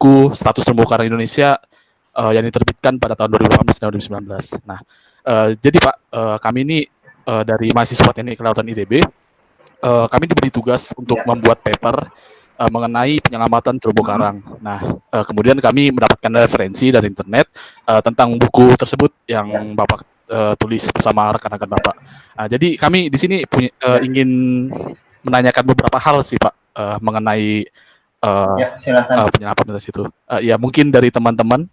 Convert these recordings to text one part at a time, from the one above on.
buku status terumbu karang Indonesia yang diterbitkan pada tahun 2018 dan 2019. Nah, jadi Pak, kami ini dari mahasiswa Teknik Kelautan ITB, kami diberi tugas untuk membuat paper mengenai penyelamatan terumbu karang. Nah, kemudian kami mendapatkan referensi dari internet tentang buku tersebut yang Bapak tulis bersama rekan-rekan Bapak. Nah, jadi kami di sini ingin menanyakan beberapa hal sih Pak mengenai penyelamatan itu. Ya mungkin dari teman-teman.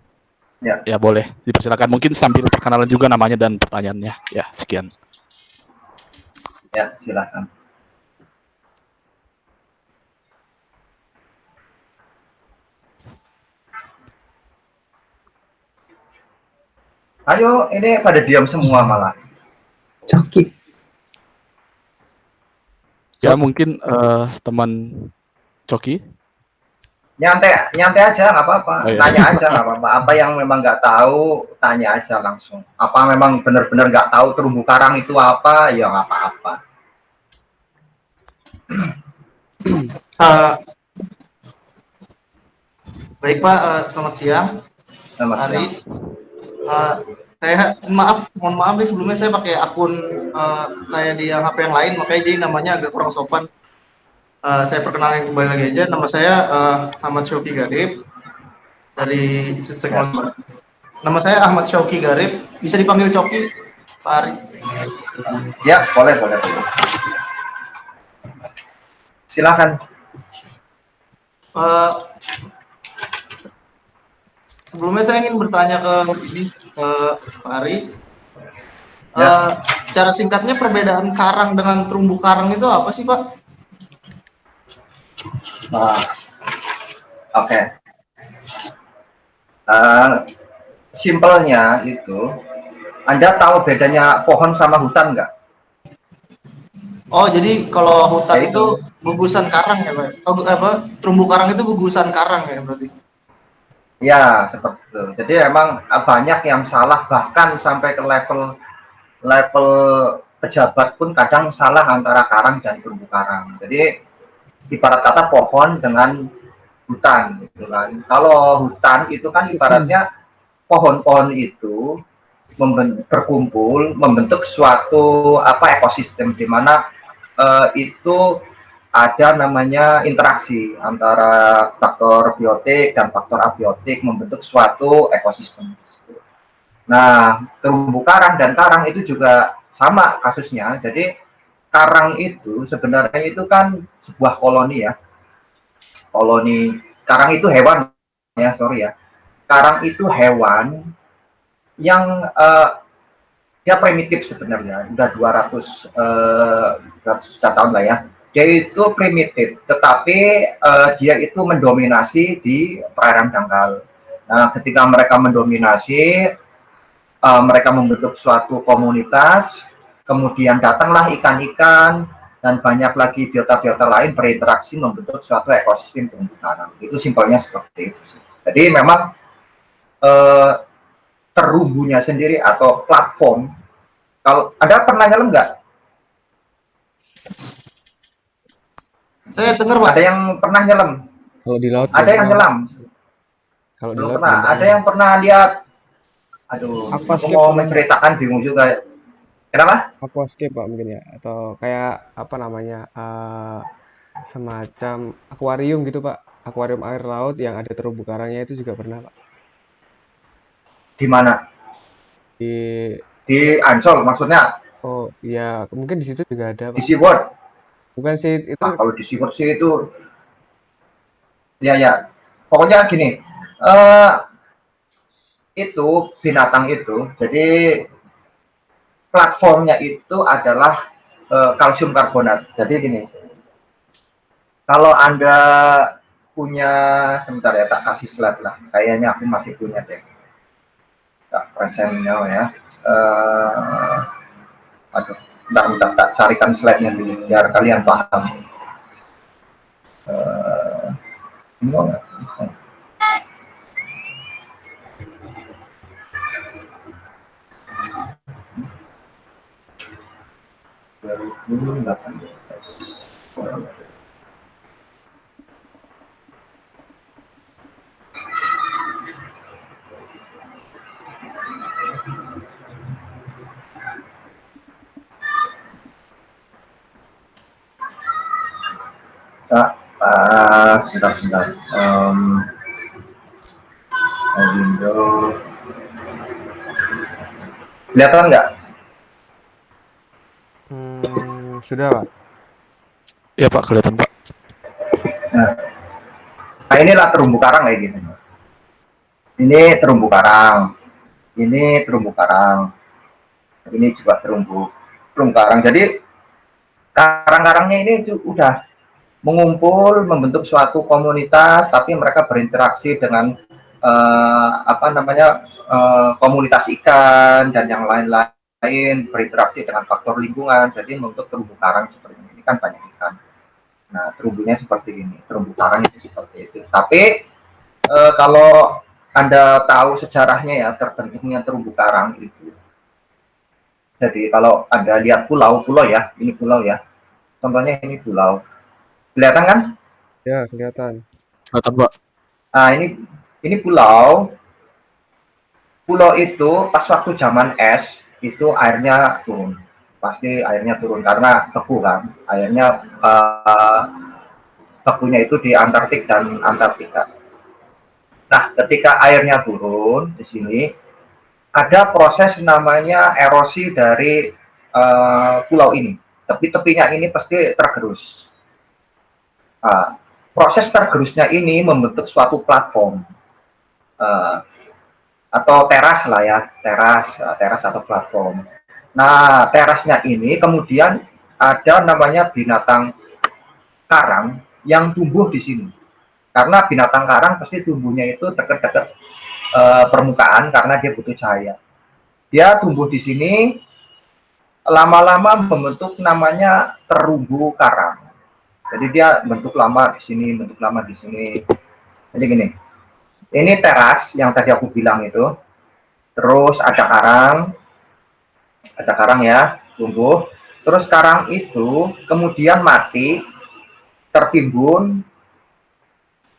Ya boleh dipersilakan. Mungkin sambil perkenalan juga namanya dan pertanyaannya. Ya sekian. Ya silakan. Ayo, ini pada diam semua malah. Coki. Ya mungkin teman Coki. Nyantai aja, nggak apa-apa. Oh, iya. Tanya aja, nggak apa-apa. Apa yang memang nggak tahu, tanya aja langsung. Apa memang benar-benar nggak tahu terumbu karang itu apa? Ya nggak apa-apa. Baik Pak, selamat siang. Selamat Hari. siang. Mohon maaf nih sebelumnya saya pakai akun saya di HP yang lain, makanya jadi namanya agak kurang sopan. Saya perkenalkan kembali lagi aja, nama saya Ahmad Syauki Garib dari Teknologi. Nama saya Ahmad Syauki Garib, bisa dipanggil Coki, Pak Ari. Ya, boleh. Silakan. Sebelumnya saya ingin bertanya ke Pak Ari. Cara singkatnya perbedaan karang dengan terumbu karang itu apa sih Pak? Oke. Simpelnya itu, Anda tahu bedanya pohon sama hutan nggak? Oh, jadi kalau hutan itu gugusan karang ya Pak? Oh, terumbu karang itu gugusan karang ya berarti? Ya, seperti itu. Jadi emang banyak yang salah, bahkan sampai ke level pejabat pun kadang salah antara karang dan terumbu karang. Jadi ibarat kata pohon dengan hutan, gitu kan. Kalau hutan itu kan ibaratnya pohon-pohon itu berkumpul membentuk suatu ekosistem di mana itu ada namanya interaksi antara faktor biotik dan faktor abiotik membentuk suatu ekosistem. Nah, terumbu karang dan karang itu juga sama kasusnya. Jadi karang itu sebenarnya itu kan sebuah koloni ya. Koloni karang itu hewan ya, sorry ya. Karang itu hewan yang dia primitif sebenarnya, udah 200 tahun lah ya. Dia itu primitif, tetapi dia itu mendominasi di perairan dangkal. Nah, ketika mereka mendominasi, mereka membentuk suatu komunitas, kemudian datanglah ikan-ikan dan banyak lagi biota-biota lain berinteraksi membentuk suatu ekosistem terumbu karang. Itu simpelnya seperti itu. Jadi memang terumbunya sendiri atau platform. Kalau Anda pernah nyelam nggak? Saya dengar Pak. Ada yang pernah nyelam? Kalau di laut. Ada yang nyelam? Kalau di belum laut. Pernah. Ada yang pernah lihat? Aduh, aku mau menceritakan bingung juga. Kenapa? Aquascape Pak mungkin ya, atau kayak apa namanya semacam akuarium gitu Pak, akuarium air laut yang ada terumbu karangnya itu juga pernah Pak. Di mana? Di Ancol maksudnya? Oh iya, mungkin di situ juga ada Pak. Di SeaWorld? Bukan sih itu. Kalau di SeaWorld sih itu ya pokoknya gini, itu binatang itu jadi platformnya itu adalah kalsium karbonat. Jadi gini, kalau Anda punya, sebentar ya, tak kasih slide lah, kayaknya aku masih punya deh, tak presennya ya. Aduh, bentar, tak carikan slide-nya dulu biar kalian paham. Ini nggak bisa. Bentar. Windows. Kelihatan nggak? Sudah Pak. Ya Pak, kelihatan Pak. Nah inilah terumbu karang kayak gini. Ini terumbu karang. Ini terumbu karang. Ini juga terumbu karang. Jadi karang-karangnya ini udah mengumpul membentuk suatu komunitas, tapi mereka berinteraksi dengan komunitas ikan dan yang lain-lain, berinteraksi dengan faktor lingkungan. Jadi membentuk terumbu karang seperti ini kan banyak ikan. Nah terumbunya seperti ini, terumbu karang itu seperti itu. Tapi kalau Anda tahu sejarahnya ya terbentuknya terumbu karang itu. Jadi kalau Anda lihat pulau ya, ini pulau ya. Contohnya ini pulau. Kelihatan kan? Ya, kelihatan. Kelihatan Pak. Nah, ini pulau. Pulau itu pas waktu zaman es itu airnya turun. Pasti airnya turun karena beku kan. Airnya bekunya itu di Antartik dan Antartika. Nah, ketika airnya turun di sini ada proses namanya erosi dari pulau ini. Tepi-tepinya ini pasti tergerus. Nah, proses tergerusnya ini membentuk suatu platform atau teras lah ya, teras atau platform. Nah, terasnya ini kemudian ada namanya binatang karang yang tumbuh di sini. Karena binatang karang pasti tumbuhnya itu dekat-dekat permukaan karena dia butuh cahaya. Dia tumbuh di sini, lama-lama membentuk namanya terumbu karang. Jadi dia bentuk lama di sini, bentuk lama di sini. Jadi gini, ini teras yang tadi aku bilang itu. Terus ada karang ya, tumbuh. Terus karang itu kemudian mati, tertimbun,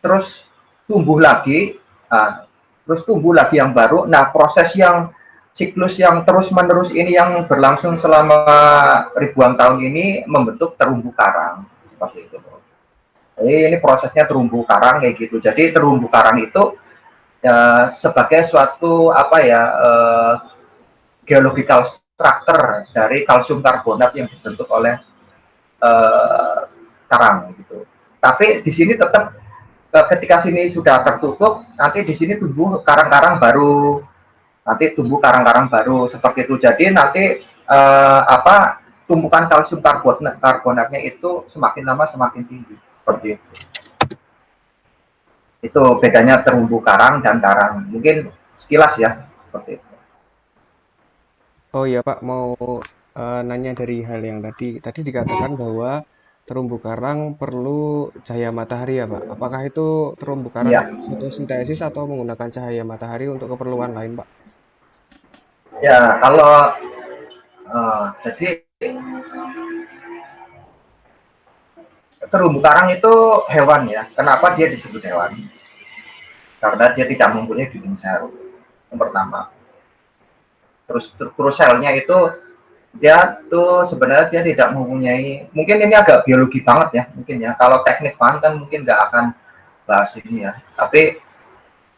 terus tumbuh lagi. Nah, terus tumbuh lagi yang baru. Nah, proses yang siklus yang terus-menerus ini yang berlangsung selama ribuan tahun ini membentuk terumbu karang seperti itu. Jadi ini prosesnya terumbu karang kayak gitu. Jadi terumbu karang itu ya sebagai suatu geological structure dari kalsium karbonat yang dibentuk oleh karang gitu. Tapi di sini tetap ketika sini sudah tertutup, nanti di sini tumbuh karang-karang baru. Nanti tumbuh karang-karang baru seperti itu. Jadi nanti tumpukan kalsium karbonatnya itu semakin lama semakin tinggi seperti itu. Itu bedanya terumbu karang dan karang. Mungkin sekilas ya seperti itu. Oh iya Pak, mau nanya dari hal yang tadi dikatakan bahwa terumbu karang perlu cahaya matahari ya Pak. Apakah itu terumbu karang Ya, fotosintesis atau menggunakan cahaya matahari untuk keperluan lain Pak? ya kalau jadi terumbu karang itu hewan ya. Kenapa dia disebut hewan? Karena dia tidak mempunyai dinding sel. Yang pertama. Terus struktur selnya itu dia tuh sebenarnya dia tidak mempunyai, mungkin ini agak biologi banget ya mungkin ya, kalau teknik banget kan mungkin nggak akan bahas ini ya, tapi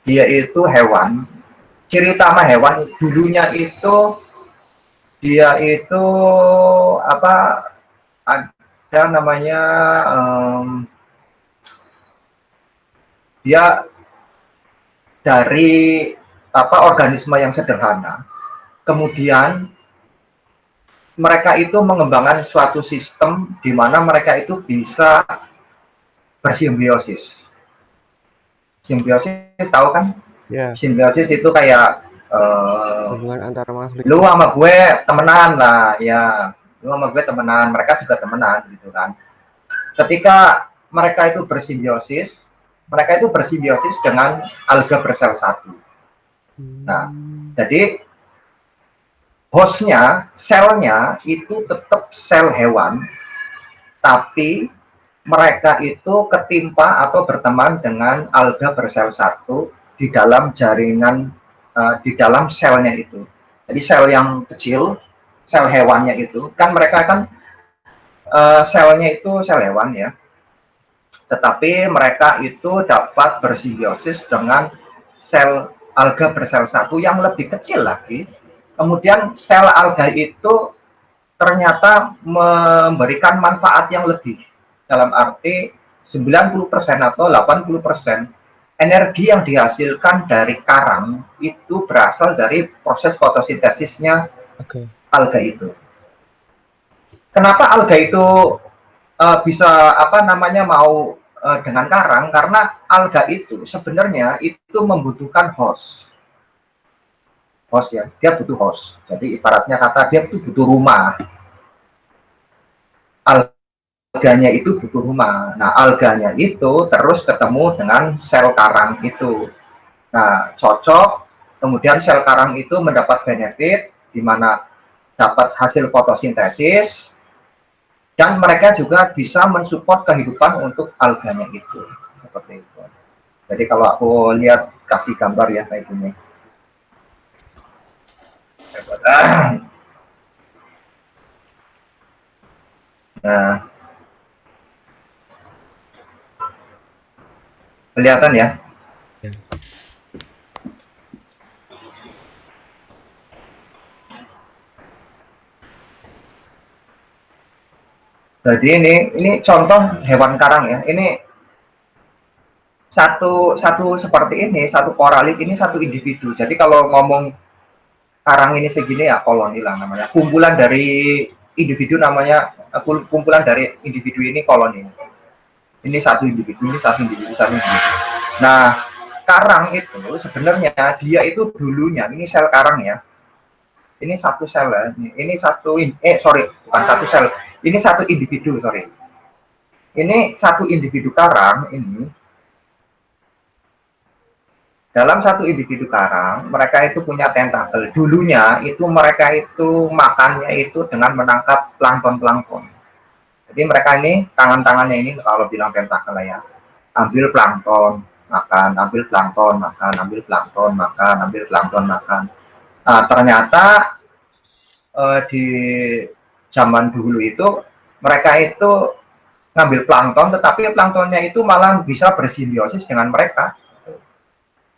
dia itu hewan, ciri utama hewan dulunya itu dia itu ada namanya dia dari organisme yang sederhana, kemudian mereka itu mengembangkan suatu sistem di mana mereka itu bisa bersimbiosis. Simbiosis tahu kan? Ya, Simbiosis itu kayak hubungan antara makhluk lu hidup. sama gue temenan lah, ya. Lu sama gue temenan, mereka juga temenan gitu kan. Ketika mereka itu bersimbiosis dengan alga bersel satu. Nah, jadi hostnya, selnya itu tetap sel hewan, tapi mereka itu ketimpa atau berteman dengan alga bersel satu di dalam jaringan, di dalam selnya itu. Jadi sel yang kecil, sel hewannya itu, kan mereka kan selnya itu sel hewan ya. tetapi mereka itu dapat bersimbiosis dengan sel alga bersel satu yang lebih kecil lagi. Kemudian sel alga itu ternyata memberikan manfaat yang lebih, dalam arti 90% atau 80% energi yang dihasilkan dari karang itu berasal dari proses fotosintesisnya Oke. alga itu. Kenapa alga itu bisa mau dengan karang? Karena alga itu sebenarnya itu membutuhkan host ya, dia butuh host. Jadi ibaratnya kata dia itu butuh rumah. Alganya itu butuh rumah. Nah, alganya itu terus ketemu dengan sel karang itu. Nah, cocok. Kemudian sel karang itu mendapat benefit di mana dapat hasil fotosintesis, dan mereka juga bisa mensupport kehidupan untuk alganya itu. Seperti itu. Jadi kalau aku lihat, kasih gambar ya kayak gini. Nah, kelihatan ya? Jadi ini contoh hewan karang ya. Ini satu seperti ini, satu koralit ini satu individu. Jadi kalau ngomong karang ini segini ya koloni lah namanya. Kumpulan dari individu namanya, kumpulan dari individu ini koloni. Ini satu individu, ini satu individu, satu individu. Nah, karang itu sebenarnya dia itu dulunya, ini sel karang ya. Ini satu sel ya. Ini satu, bukan satu sel. Ini satu individu, sorry. Ini satu individu karang ini. Dalam satu individu karang, mereka itu punya tentakel. Dulunya itu mereka itu makannya itu dengan menangkap plankton-plankton. Jadi mereka ini tangan-tangannya ini kalau bilang tentakel ya, ambil plankton, makan, ambil plankton, makan, ambil plankton, makan, ambil plankton, makan. Nah, ternyata di zaman dulu itu mereka itu ngambil plankton, tetapi planktonnya itu malah bisa bersimbiosis dengan mereka,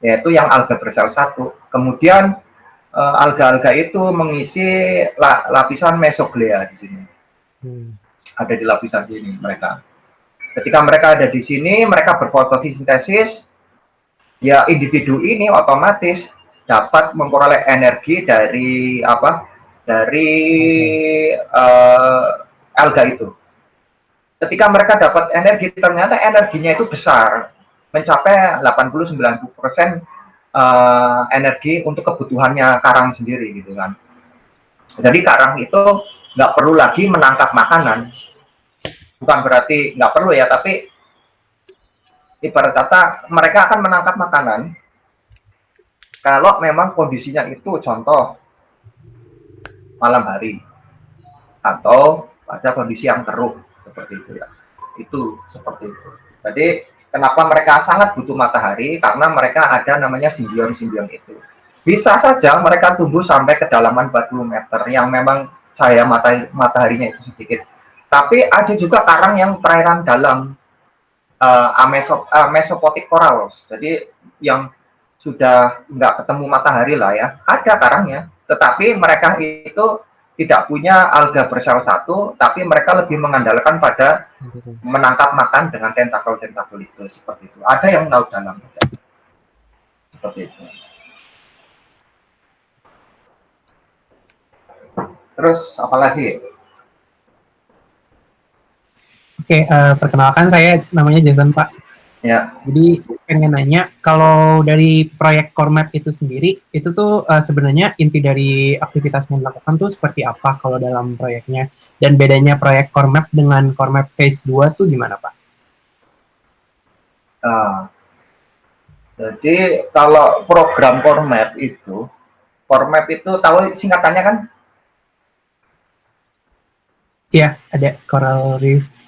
yaitu yang alga bersel satu. Kemudian alga-alga itu mengisi lapisan mesoglea di sini. Ada di lapisan sini mereka. Ketika mereka ada di sini, mereka berfotosintesis, ya individu ini otomatis dapat memperoleh energi dari alga itu. Ketika mereka dapat energi, ternyata energinya itu besar, mencapai 80-90% energi untuk kebutuhannya karang sendiri gitu kan. Jadi karang itu nggak perlu lagi menangkap makanan. Bukan berarti nggak perlu ya, tapi ibarat kata mereka akan menangkap makanan kalau memang kondisinya itu contoh malam hari atau pada kondisi yang keruh seperti itu ya. Itu seperti itu. Jadi kenapa mereka sangat butuh matahari? Karena mereka ada namanya simbion-simbion itu. Bisa saja mereka tumbuh sampai kedalaman 40 meter yang memang cahaya mataharinya itu sedikit. Tapi ada juga karang yang perairan dalam, mesopotic corals. Jadi yang sudah nggak ketemu matahari lah ya, ada karangnya. Tetapi mereka itu tidak punya alga bersel satu, tapi mereka lebih mengandalkan pada menangkap makan dengan tentakel-tentakel itu, seperti itu. Ada yang laut dalam, seperti itu. Terus apalagi? Oke, perkenalkan saya namanya Jason Pak. Ya. Jadi pengen nanya, kalau dari proyek Core Map itu sendiri, itu tuh sebenarnya inti dari aktivitas yang dilakukan tuh seperti apa kalau dalam proyeknya? Dan bedanya proyek Core Map dengan Core Map Phase 2 tuh gimana Pak? Jadi kalau program Core Map itu tahu singkatannya kan? Iya, ada Coral Reef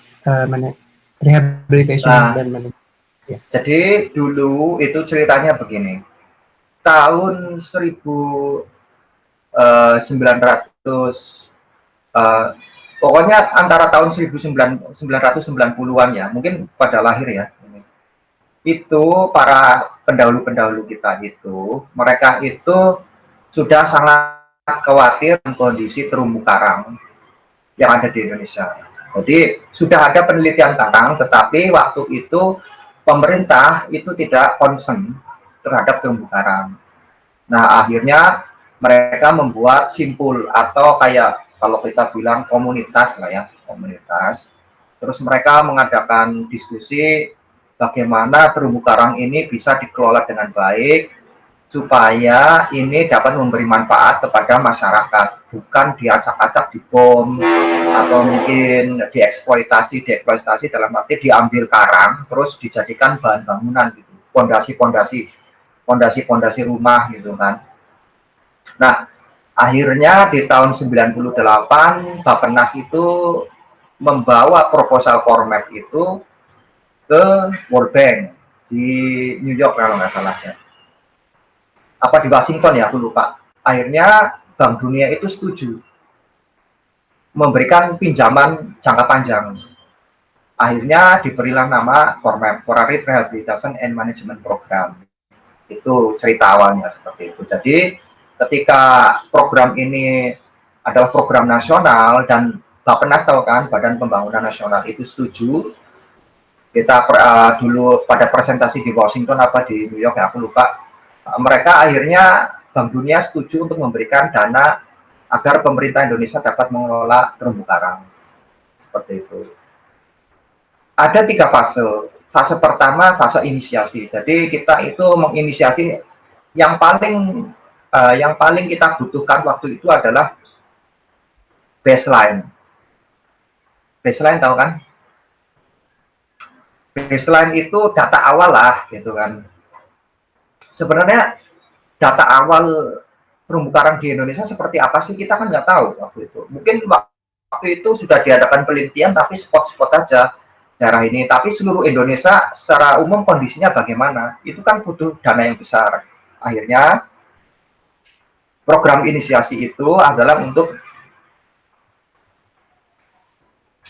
Rehabilitation dan management. Ya. Jadi dulu itu ceritanya begini. Tahun 1900 pokoknya antara tahun 1990-an ya, mungkin pada lahir ya. Itu para pendahulu-pendahulu kita itu, mereka itu sudah sangat khawatir dengan kondisi terumbu karang yang ada di Indonesia. Jadi sudah ada penelitian karang, tetapi waktu itu pemerintah itu tidak concern terhadap terumbu karang. Nah, akhirnya mereka membuat simpul atau kayak kalau kita bilang komunitas lah ya, komunitas. Terus mereka mengadakan diskusi bagaimana terumbu karang ini bisa dikelola dengan baik supaya ini dapat memberi manfaat kepada masyarakat, bukan diacak-acak, dibom, atau mungkin dieksploitasi dalam arti diambil karang, terus dijadikan bahan bangunan gitu, pondasi rumah gitu kan. Nah, akhirnya di tahun 98 Bappenas itu membawa proposal Cormap itu ke World Bank di New York kalau nggak salah ya. Apa di Washington ya, aku lupa. Akhirnya Bank Dunia itu setuju memberikan pinjaman jangka panjang. Akhirnya diberilah nama Cormap, Coral Rehabilitation and Management Program. Itu cerita awalnya seperti itu. Jadi ketika program ini adalah program nasional dan Bappenas tahu kan, Badan Pembangunan Nasional itu setuju. Kita dulu pada presentasi di Washington apa di New York ya, aku lupa. Mereka akhirnya Bank Dunia setuju untuk memberikan dana agar pemerintah Indonesia dapat mengelola terumbu karang. Seperti itu. Ada 3 fase. Fase pertama, fase inisiasi. Jadi kita itu menginisiasi yang paling kita butuhkan waktu itu adalah baseline. Baseline tahu kan? Baseline itu data awal lah, gitu kan. Sebenarnya data awal terumbu karang di Indonesia seperti apa sih, kita kan nggak tahu waktu itu. Mungkin waktu itu sudah diadakan penelitian tapi spot-spot aja daerah ini, tapi seluruh Indonesia secara umum kondisinya bagaimana, itu kan butuh dana yang besar. Akhirnya program inisiasi itu adalah untuk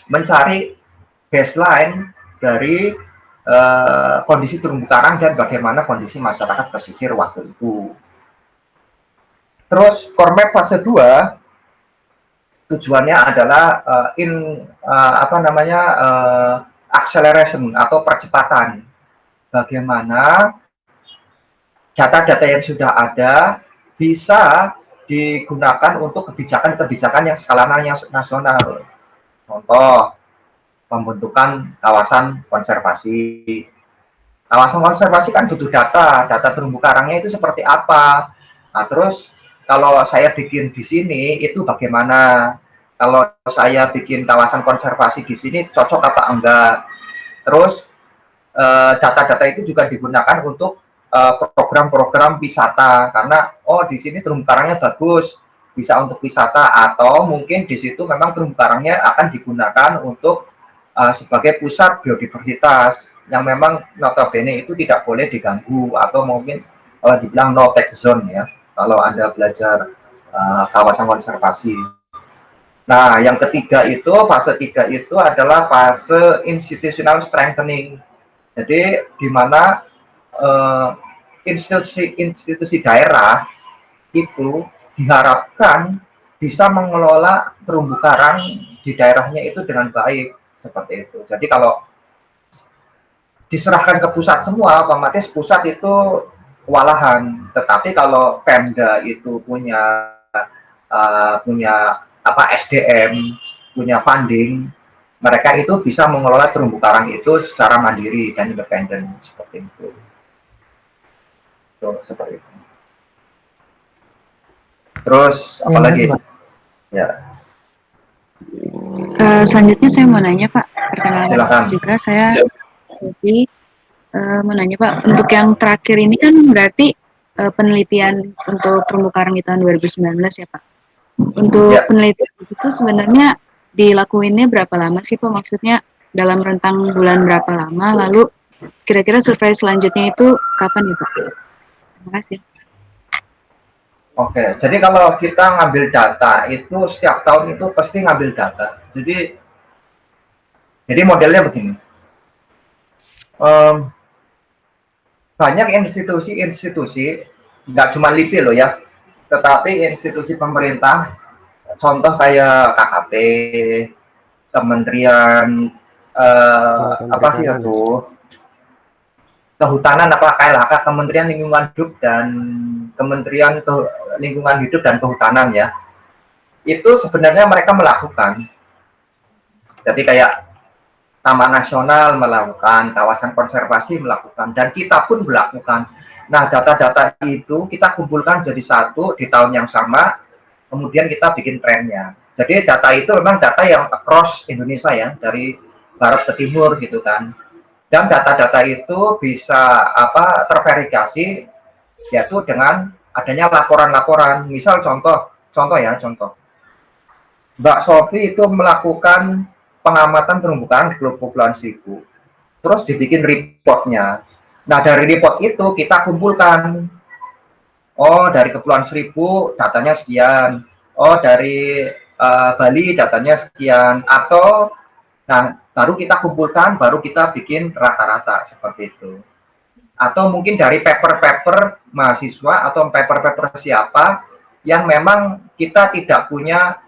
mencari baseline dari kondisi terumbu karang dan bagaimana kondisi masyarakat pesisir waktu itu. Terus Cormap fase 2 tujuannya adalah acceleration atau percepatan. Bagaimana data-data yang sudah ada bisa digunakan untuk kebijakan-kebijakan yang skala nasional. Contoh, pembentukan kawasan konservasi. Kawasan konservasi kan butuh data terumbu karangnya itu seperti apa. Nah, terus kalau saya bikin di sini itu bagaimana? Kalau saya bikin kawasan konservasi di sini cocok apa enggak? Terus data-data itu juga digunakan untuk program-program wisata karena di sini terumbu karangnya bagus, bisa untuk wisata, atau mungkin di situ memang terumbu karangnya akan digunakan untuk sebagai pusat biodiversitas yang memang notabene itu tidak boleh diganggu atau mungkin dibilang no take zone ya kalau Anda belajar kawasan konservasi. Nah, yang ketiga itu, fase 3 itu adalah fase institutional strengthening. Jadi di mana institusi daerah itu diharapkan bisa mengelola terumbu karang di daerahnya itu dengan baik. Seperti itu. Jadi kalau diserahkan ke pusat semua, otomatis pusat itu kewalahan. Tetapi kalau Pemda itu punya SDM, punya funding, mereka itu bisa mengelola terumbu karang itu secara mandiri dan independen seperti itu. Seperti itu. Terus apalagi? Ya. Selanjutnya saya mau nanya Pak, perkenalan Silakan. juga saya Sophie, mau nanya Pak, untuk yang terakhir ini kan berarti penelitian untuk terumbu karang di tahun 2019 ya Pak. Untuk penelitian itu sebenarnya dilakuinnya berapa lama sih Pak? Maksudnya dalam rentang bulan berapa lama? Lalu kira-kira survei selanjutnya itu kapan nih Pak? Terima kasih. Oke, jadi kalau kita ngambil data itu setiap tahun itu pasti ngambil data. Jadi modelnya begini. Em, Banyak institusi-institusi, nggak cuma LIPI loh ya, tetapi institusi pemerintah, contoh kayak KKP, Kementerian Kelautan apa sih Perikanan ya. itu, Kehutanan, apa KLHK, Kementerian Lingkungan Hidup dan Kementerian Lingkungan Hidup dan Kehutanan ya, itu sebenarnya mereka melakukan. Jadi kayak Taman Nasional melakukan, kawasan konservasi melakukan, dan kita pun melakukan. Nah, data-data itu kita kumpulkan jadi satu di tahun yang sama, kemudian kita bikin trennya. Jadi data itu memang data yang across Indonesia ya, dari barat ke timur gitu kan. Dan data-data itu bisa terverifikasi, yaitu dengan adanya laporan-laporan. Misal contoh Mbak Sofi itu melakukan pengamatan terumbu karang di Kepulauan Seribu, terus dibikin reportnya. Nah, dari report itu kita kumpulkan, oh dari Kepulauan Seribu datanya sekian, oh dari Bali datanya sekian, atau nah baru kita kumpulkan, baru kita bikin rata-rata seperti itu. Atau mungkin dari paper-paper mahasiswa atau paper-paper siapa yang memang kita tidak punya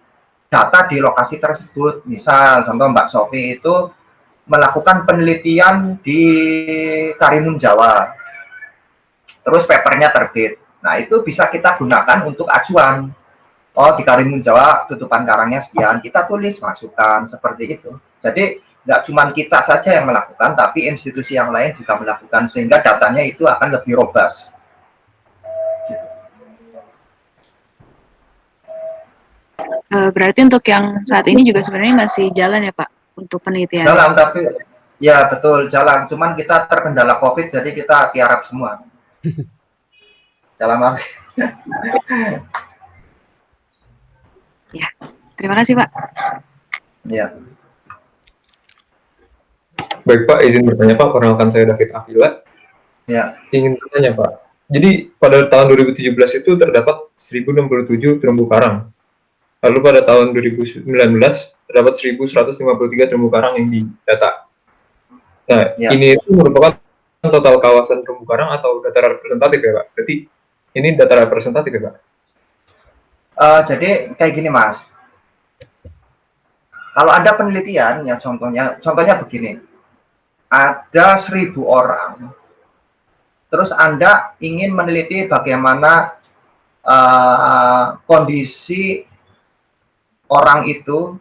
data di lokasi tersebut. Misal contoh Mbak Sofi itu melakukan penelitian di Karimun Jawa, terus papernya terbit. Nah, itu bisa kita gunakan untuk acuan. Oh, di Karimun Jawa tutupan karangnya sekian, kita tulis masukkan seperti itu. Jadi nggak cuma kita saja yang melakukan, tapi institusi yang lain juga melakukan, sehingga datanya itu akan lebih robust. Berarti untuk yang saat ini juga sebenarnya masih jalan ya Pak untuk penelitian. Jalan, tapi ya betul jalan. Cuman kita terkendala COVID, jadi kita tiarap semua. Dalam arti. Ya, terima kasih Pak. Ya. Baik Pak, izin bertanya Pak, perkenalkan saya David Afila. Ya. Ingin bertanya Pak, jadi pada tahun 2017 itu terdapat 1067 terumbu karang. Lalu pada tahun 2019 terdapat 1153 terumbu karang yang didata. Nah, Ya. ini itu merupakan total kawasan terumbu karang atau data representatif ya Pak? Berarti ini data representatif ya Pak? Jadi kayak gini Mas. Kalau ada penelitian, ya contohnya begini. Ada 1000 orang. Terus Anda ingin meneliti bagaimana kondisi orang itu,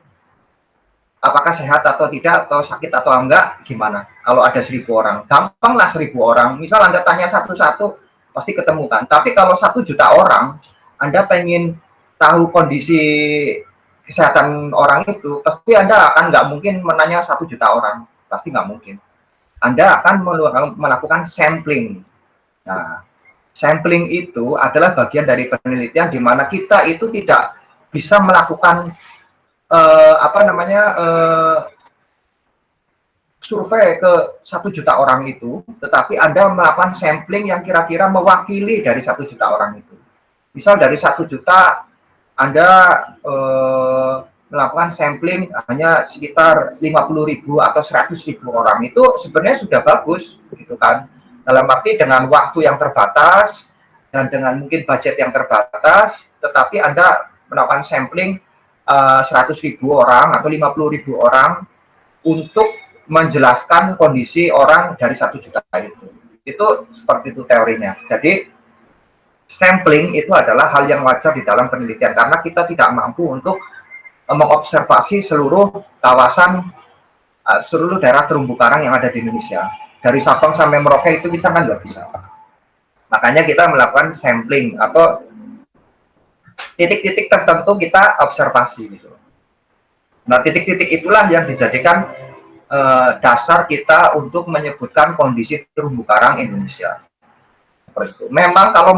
apakah sehat atau tidak, atau sakit atau enggak, gimana? Kalau ada 1000 orang, gampanglah 1000 orang. Misal Anda tanya satu-satu, pasti ketemu kan. Tapi kalau 1 juta orang, Anda pengen tahu kondisi kesehatan orang itu, pasti Anda akan nggak mungkin menanya 1 juta orang, pasti nggak mungkin. Anda akan melakukan sampling. Nah, sampling itu adalah bagian dari penelitian di mana kita itu tidak bisa melakukan survei ke 1 juta orang itu, tetapi Anda melakukan sampling yang kira-kira mewakili dari 1 juta orang itu. Misal dari 1 juta Anda melakukan sampling hanya sekitar 50.000 atau 100.000 orang, itu sebenarnya sudah bagus gitu kan. Dalam arti dengan waktu yang terbatas dan dengan mungkin budget yang terbatas, tetapi Anda melakukan sampling 100.000 orang atau 50.000 orang untuk menjelaskan kondisi orang dari 1 juta itu. Itu seperti itu teorinya. Jadi sampling itu adalah hal yang wajar di dalam penelitian karena kita tidak mampu untuk mengobservasi seluruh kawasan, seluruh daerah terumbu karang yang ada di Indonesia. Dari Sabang sampai Merauke itu kita kan nggak bisa. Makanya kita melakukan sampling atau titik-titik tertentu kita observasi gitu. Nah, titik-titik itulah yang dijadikan dasar kita untuk menyebutkan kondisi terumbu karang Indonesia. Seperti itu. Memang kalau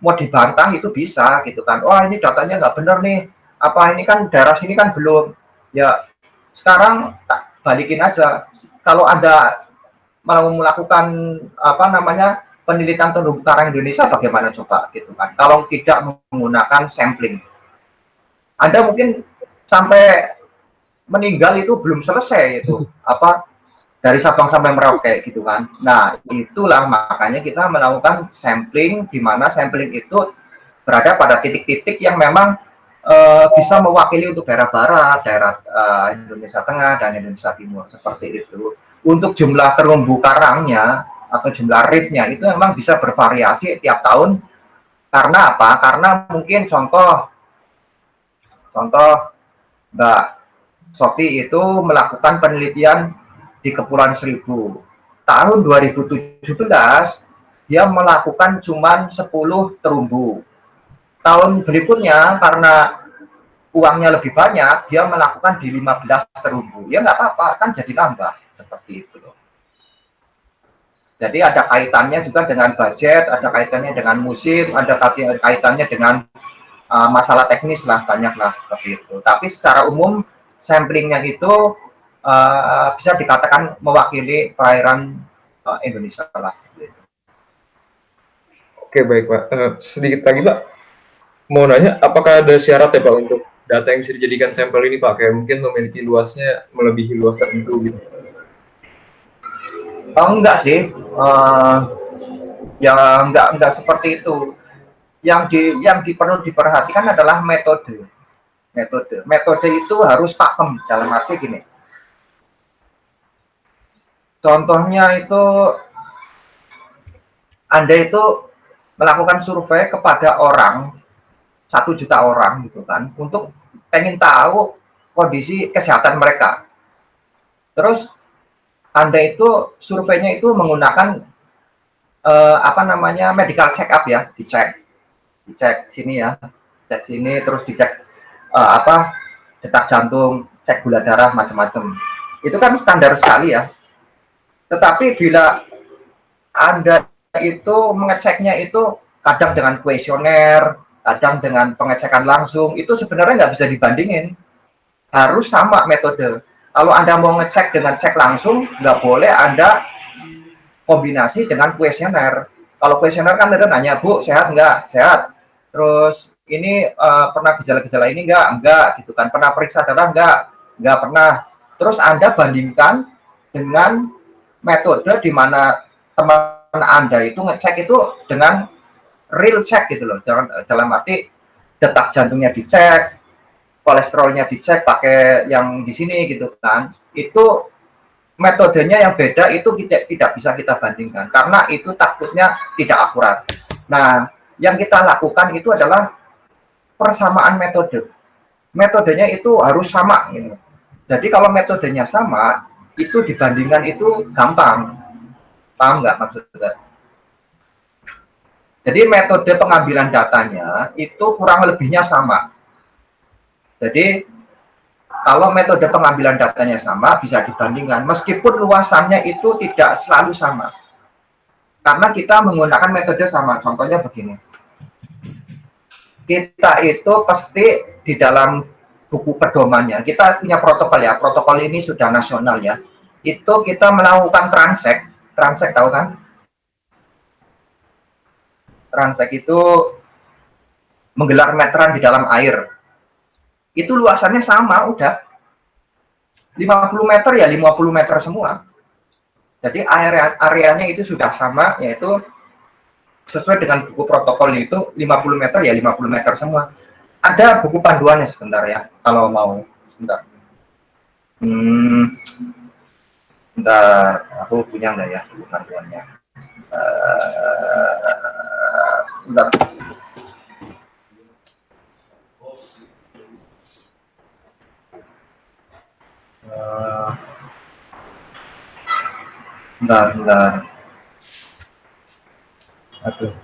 mau dibantah itu bisa gitu kan. Wah, ini datanya nggak benar nih. Apa ini kan daerah sini kan belum. Ya, sekarang balikin aja. Kalau Anda mau melakukan penelitian terumbu karang Indonesia bagaimana coba gitu kan? Kalau tidak menggunakan sampling, Anda mungkin sampai meninggal itu belum selesai itu apa dari Sabang sampai Merauke gitu kan. Nah, itulah makanya kita melakukan sampling, di mana sampling itu berada pada titik-titik yang memang bisa mewakili untuk daerah barat, daerah Indonesia Tengah dan Indonesia Timur seperti itu. Untuk jumlah terumbu karangnya atau jumlah reefnya itu memang bisa bervariasi tiap tahun. Karena apa? Karena mungkin contoh Mbak Sofi itu melakukan penelitian di Kepulauan Seribu. Tahun 2017 dia melakukan cuma 10 terumbu. Tahun berikutnya karena uangnya lebih banyak, dia melakukan di 15 terumbu. Ya nggak apa-apa, kan jadi tambah seperti itu loh. Jadi ada kaitannya juga dengan budget, ada kaitannya dengan musim, ada kaitannya dengan masalah teknis lah, banyak lah seperti itu. Tapi secara umum samplingnya itu bisa dikatakan mewakili perairan Indonesia lah. Oke, baik Pak. Sedikit lagi Pak, mau nanya, apakah ada syarat ya Pak untuk data yang bisa dijadikan sampel ini Pak? Kayak mungkin memiliki luasnya melebihi luas tertentu gitu. Oh, enggak sih, ya enggak seperti itu. Yang perlu diperhatikan adalah metode. Metode itu harus pakem, dalam arti gini. Contohnya itu Anda itu melakukan survei kepada orang 1 juta orang gitu kan, untuk pengen tahu kondisi kesehatan mereka. Terus Anda itu surveinya itu menggunakan apa namanya medical check up ya, dicek sini ya, cek sini, terus dicek apa detak jantung, cek gula darah, macam-macam. Itu kan standar sekali ya. Tetapi bila Anda itu mengeceknya itu kadang dengan kuesioner, kadang dengan pengecekan langsung, itu sebenarnya nggak bisa dibandingin. Harus sama metode. Kalau Anda mau ngecek dengan cek langsung, nggak boleh Anda kombinasi dengan kuesioner. Kalau kuesioner kan Anda nanya, Bu, sehat nggak? Sehat. Terus ini pernah gejala-gejala ini enggak gitu kan. Pernah periksa darah enggak pernah. Terus Anda bandingkan dengan metode di mana teman Anda itu ngecek itu dengan real check gitu loh. Dalam arti detak jantungnya dicek, kolesterolnya dicek pakai yang di sini gitu kan. Itu metodenya yang beda, itu tidak bisa kita bandingkan karena itu takutnya tidak akurat. Nah, yang kita lakukan itu adalah persamaan metode. Metodenya itu harus sama gitu. Jadi kalau metodenya sama, itu dibandingkan itu gampang. Paham nggak maksudnya? Jadi metode pengambilan datanya itu kurang lebihnya sama. Jadi kalau metode pengambilan datanya sama, bisa dibandingkan. Meskipun luasannya itu tidak selalu sama. Karena kita menggunakan metode sama. Contohnya begini. Kita itu pasti di dalam buku pedomannya, kita punya protokol ya. Protokol ini sudah nasional ya. Itu kita melakukan transek. Transek tahu kan? Transek itu menggelar meteran di dalam air. Itu luasannya sama, udah 50 meter ya 50 meter semua. Jadi areanya itu sudah sama, yaitu sesuai dengan buku protokol itu 50 meter ya 50 meter semua. Ada buku panduannya sebentar ya, kalau mau. Sebentar. Bentar, aku punya nggak ya buku panduannya? Bentar. Bentar. Aduh.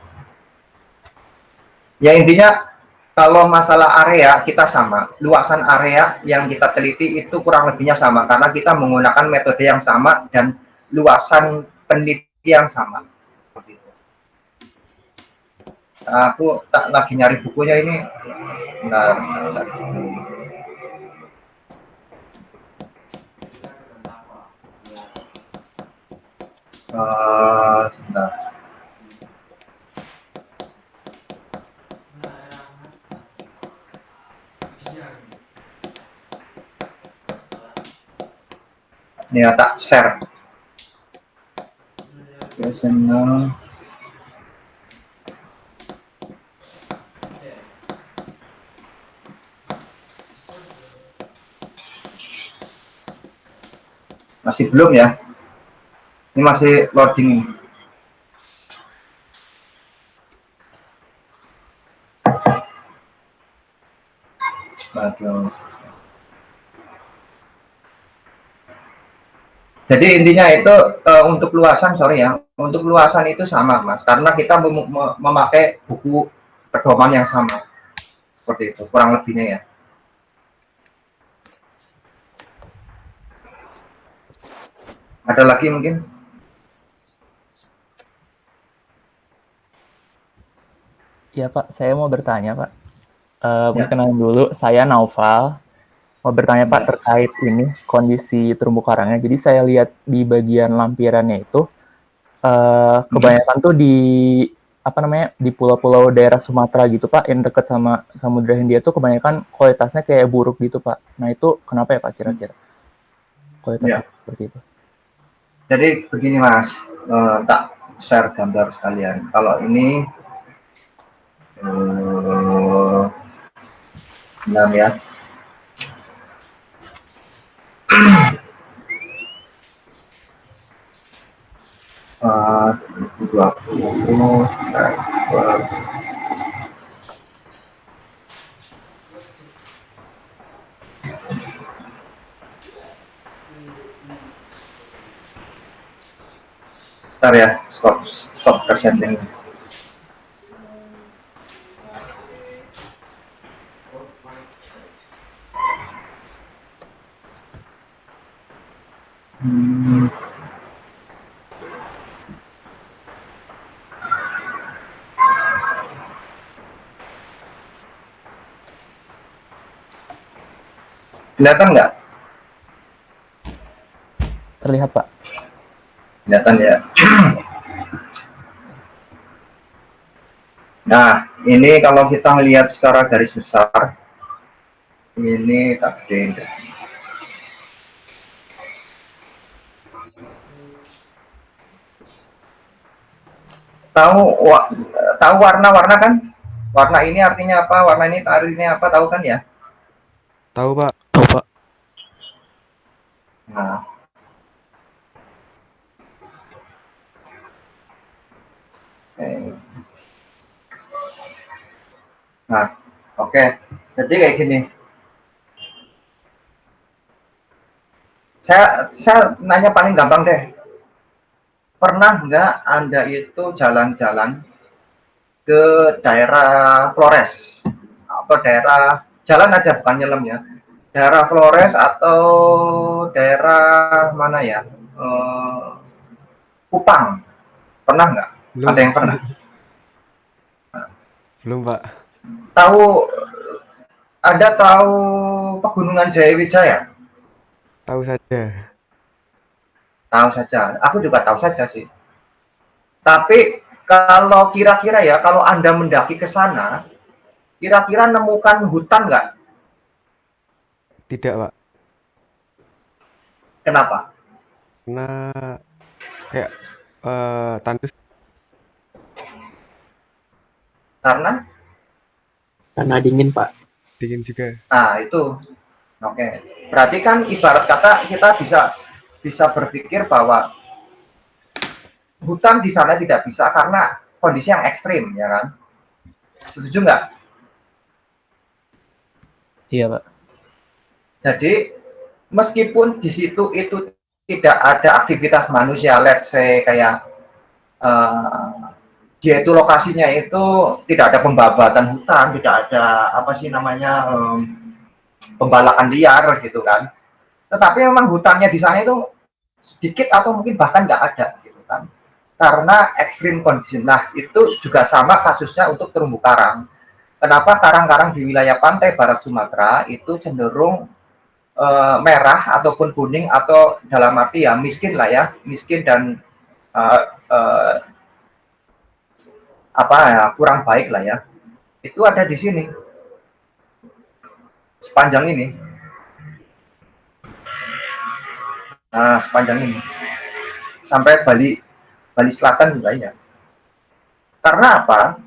Ya intinya kalau masalah area kita sama, luasan area yang kita teliti itu kurang lebihnya sama karena kita menggunakan metode yang sama dan luasan penelitian yang sama. Aku tak lagi nyari bukunya ini. Bentar. Sebentar. Ini ya, tak share. Senang. Masih belum ya? Ini masih loading. Aduh. Jadi intinya itu untuk luasan, sorry ya, untuk luasan itu sama Mas, karena kita memakai buku pedoman yang sama, seperti itu, kurang lebihnya ya. Ada lagi mungkin? Ya Pak, saya mau bertanya Pak. Ya. Perkenalan dulu, saya Naufal. Mau bertanya Pak Ya. terkait ini kondisi terumbu karangnya. Jadi saya lihat di bagian lampirannya itu kebanyakan tuh di apa namanya di pulau-pulau daerah Sumatera gitu Pak, yang dekat sama Samudra Hindia tuh kebanyakan kualitasnya kayak buruk gitu Pak. Nah itu kenapa ya Pak kira-kira kualitasnya Ya. seperti itu? Jadi begini Mas, tak share gambar sekalian. Kalau ini, bentar ya. Uh, 2020 Bentar ya, stop presenting. Kelihatan nggak? Terlihat Pak. Kelihatan ya. Nah, ini kalau kita melihat secara garis besar, ini tak gedein deh. Tahu warna-warna kan? Warna ini artinya apa? Warna ini artinya apa? Tahu kan ya? Tahu Pak. Tahu Pak. Nah, nah, oke. Jadi kayak gini. Saya nanya paling gampang deh. Pernah nggak Anda itu jalan-jalan ke daerah Flores atau daerah jalan aja bukan nyelam ya, daerah Flores atau daerah mana ya, Kupang, pernah nggak? Belum. Ada yang pernah? Belum Pak. Tahu pegunungan Jayawijaya? Tahu saja. Tahu saja, aku juga tahu saja sih. Tapi kalau kira-kira ya, kalau Anda mendaki ke sana, kira-kira nemukan hutan nggak? Tidak Pak. Kenapa? Karena kayak tandus. Karena dingin Pak. Dingin juga. nah itu oke. Berarti kan ibarat kata kita bisa berpikir bahwa hutan di sana tidak bisa karena kondisi yang ekstrim, ya kan? Setuju nggak? Iya Pak. Jadi meskipun di situ itu tidak ada aktivitas manusia, let's say kayak dia itu lokasinya itu tidak ada pembabatan hutan, tidak ada apa sih namanya pembalakan liar gitu kan. Tetapi memang hutannya di sana itu sedikit atau mungkin bahkan nggak ada gitu kan. Karena ekstrim kondisi. Nah itu juga sama kasusnya untuk terumbu karang. Kenapa karang-karang di wilayah pantai barat Sumatera itu cenderung merah ataupun kuning atau dalam arti ya miskin lah ya, miskin dan apa ya kurang baik lah ya. Itu ada di sini sepanjang ini. Nah, sepanjang ini sampai Bali Selatan juga ya. Karena apa?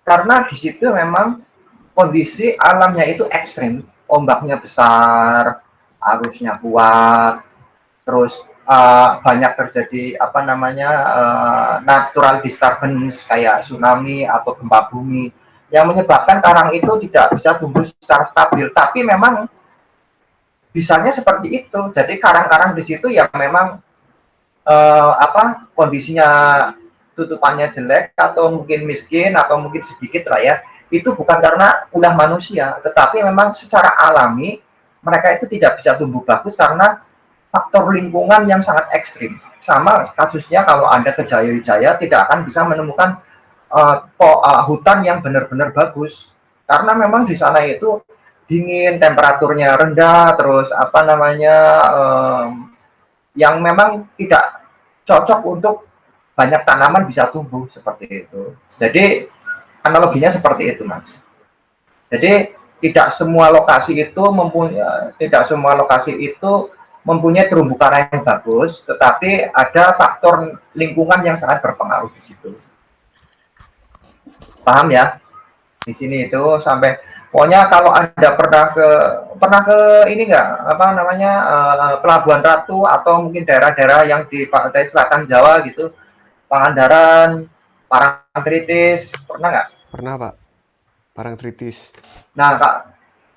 Karena di situ memang kondisi alamnya itu ekstrim, ombaknya besar, arusnya kuat, terus banyak terjadi apa namanya natural disturbance kayak tsunami atau gempa bumi yang menyebabkan karang itu tidak bisa tumbuh secara stabil. Tapi memang bisanya seperti itu. Jadi karang-karang di situ yang memang kondisinya tutupannya jelek atau mungkin miskin atau mungkin sedikit lah ya, itu bukan karena ulah manusia, tetapi memang secara alami mereka itu tidak bisa tumbuh bagus karena faktor lingkungan yang sangat ekstrim. Sama kasusnya kalau Anda ke Jaya-Wijaya tidak akan bisa menemukan hutan yang benar-benar bagus karena memang di sana itu dingin, temperaturnya rendah, terus apa namanya yang memang tidak cocok untuk banyak tanaman bisa tumbuh seperti itu. Jadi analoginya seperti itu, Mas. Jadi tidak semua lokasi itu mempunyai terumbu karang yang bagus, tetapi ada faktor lingkungan yang sangat berpengaruh di situ. Paham ya? Di sini itu sampai pokoknya kalau Anda pernah ke ini enggak apa namanya Pelabuhan Ratu atau mungkin daerah-daerah yang di pantai selatan Jawa gitu, Pangandaran, Parangtritis, pernah nggak? Pernah, Pak. Parangtritis. Nah, Kak,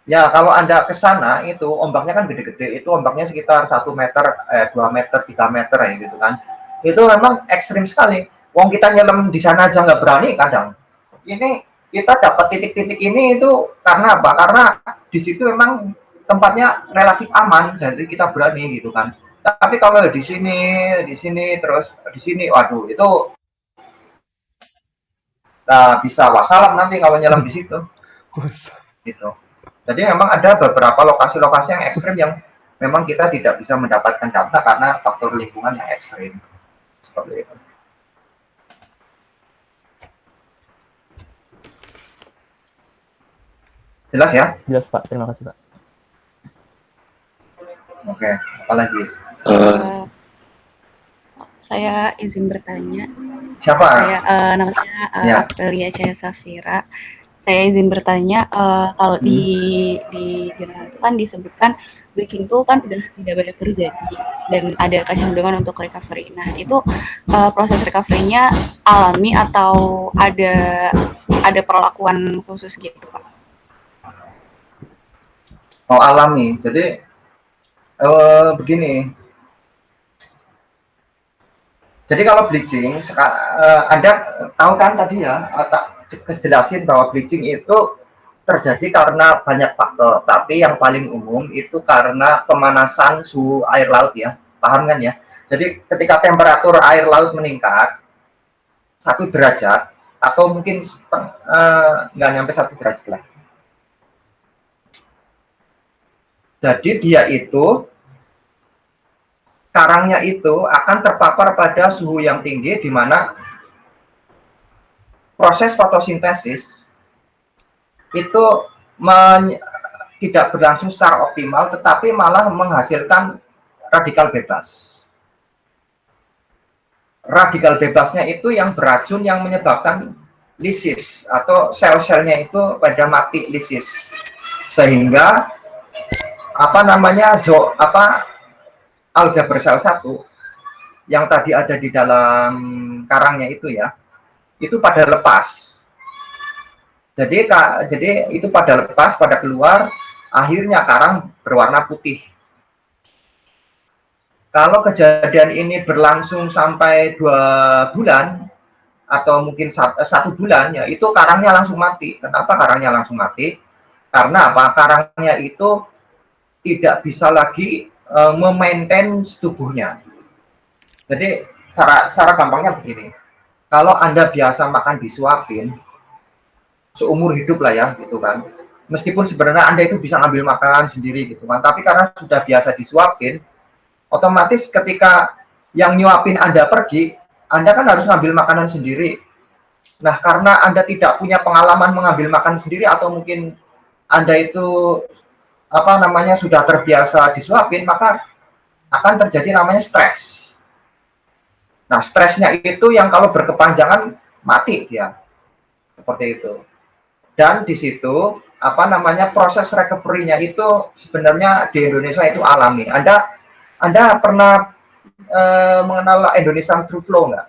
ya kalau Anda ke sana itu ombaknya kan gede-gede, itu ombaknya sekitar 1 meter, 2 meter, 3 meter ya gitu kan. Itu memang ekstrim sekali. Wong kita nyelam di sana aja nggak berani kadang. Ini kita dapat titik-titik ini itu karena apa? Karena di situ memang tempatnya relatif aman, jadi kita berani gitu kan. Tapi kalau di sini, terus di sini, waduh, itu bisa wassalam nanti kalau nyelam di situ. Gitu. Jadi memang ada beberapa lokasi-lokasi yang ekstrim yang memang kita tidak bisa mendapatkan data karena faktor lingkungan yang ekstrim. Seperti itu. Jelas ya? Jelas, Pak. Terima kasih, Pak. Oke, apalagi? Saya izin bertanya. Siapa? Nama saya Ya. Aprilia Cahaya Safira. Saya izin bertanya, kalau di jurnal itu kan disebutkan bleaching itu kan udah tidak banyak terjadi dan ada kecenderungan untuk recovery. Nah, itu proses recovery-nya alami atau ada perlakuan khusus gitu, Pak? Oh, alami. Jadi begini. Jadi kalau bleaching, Anda tahu kan tadi ya, kejelasin bahwa bleaching itu terjadi karena banyak faktor, tapi yang paling umum itu karena pemanasan suhu air laut ya, paham kan ya? Jadi ketika temperatur air laut meningkat 1 derajat atau mungkin nggak nyampe 1 derajat lah. Jadi dia itu karangnya itu akan terpapar pada suhu yang tinggi di mana proses fotosintesis itu tidak berlangsung secara optimal, tetapi malah menghasilkan radikal bebas. Radikal bebasnya itu yang beracun yang menyebabkan lisis atau sel-selnya itu pada mati lisis, sehingga apa namanya alga bersel 1 yang tadi ada di dalam karangnya itu ya, itu pada lepas. Jadi itu pada lepas, pada keluar, akhirnya karang berwarna putih. Kalau kejadian ini berlangsung sampai 2 bulan atau mungkin 1 bulan ya, itu karangnya langsung mati. Kenapa karangnya langsung mati? Karena apa? Karangnya itu tidak bisa lagi memaintain tubuhnya. Jadi cara gampangnya begini. Kalau Anda biasa makan disuapin seumur hidup lah ya gitu kan. Meskipun sebenarnya Anda itu bisa ngambil makanan sendiri gitu kan, tapi karena sudah biasa disuapin, otomatis ketika yang nyuapin Anda pergi, Anda kan harus ngambil makanan sendiri. Nah, karena Anda tidak punya pengalaman mengambil makan sendiri atau mungkin Anda itu sudah terbiasa disuapin, maka akan terjadi namanya stres. Nah, stresnya itu yang kalau berkepanjangan mati dia. Seperti itu. Dan di situ apa namanya proses recovery-nya itu sebenarnya di Indonesia itu alami. Anda pernah mengenal Indonesian Through Flow nggak?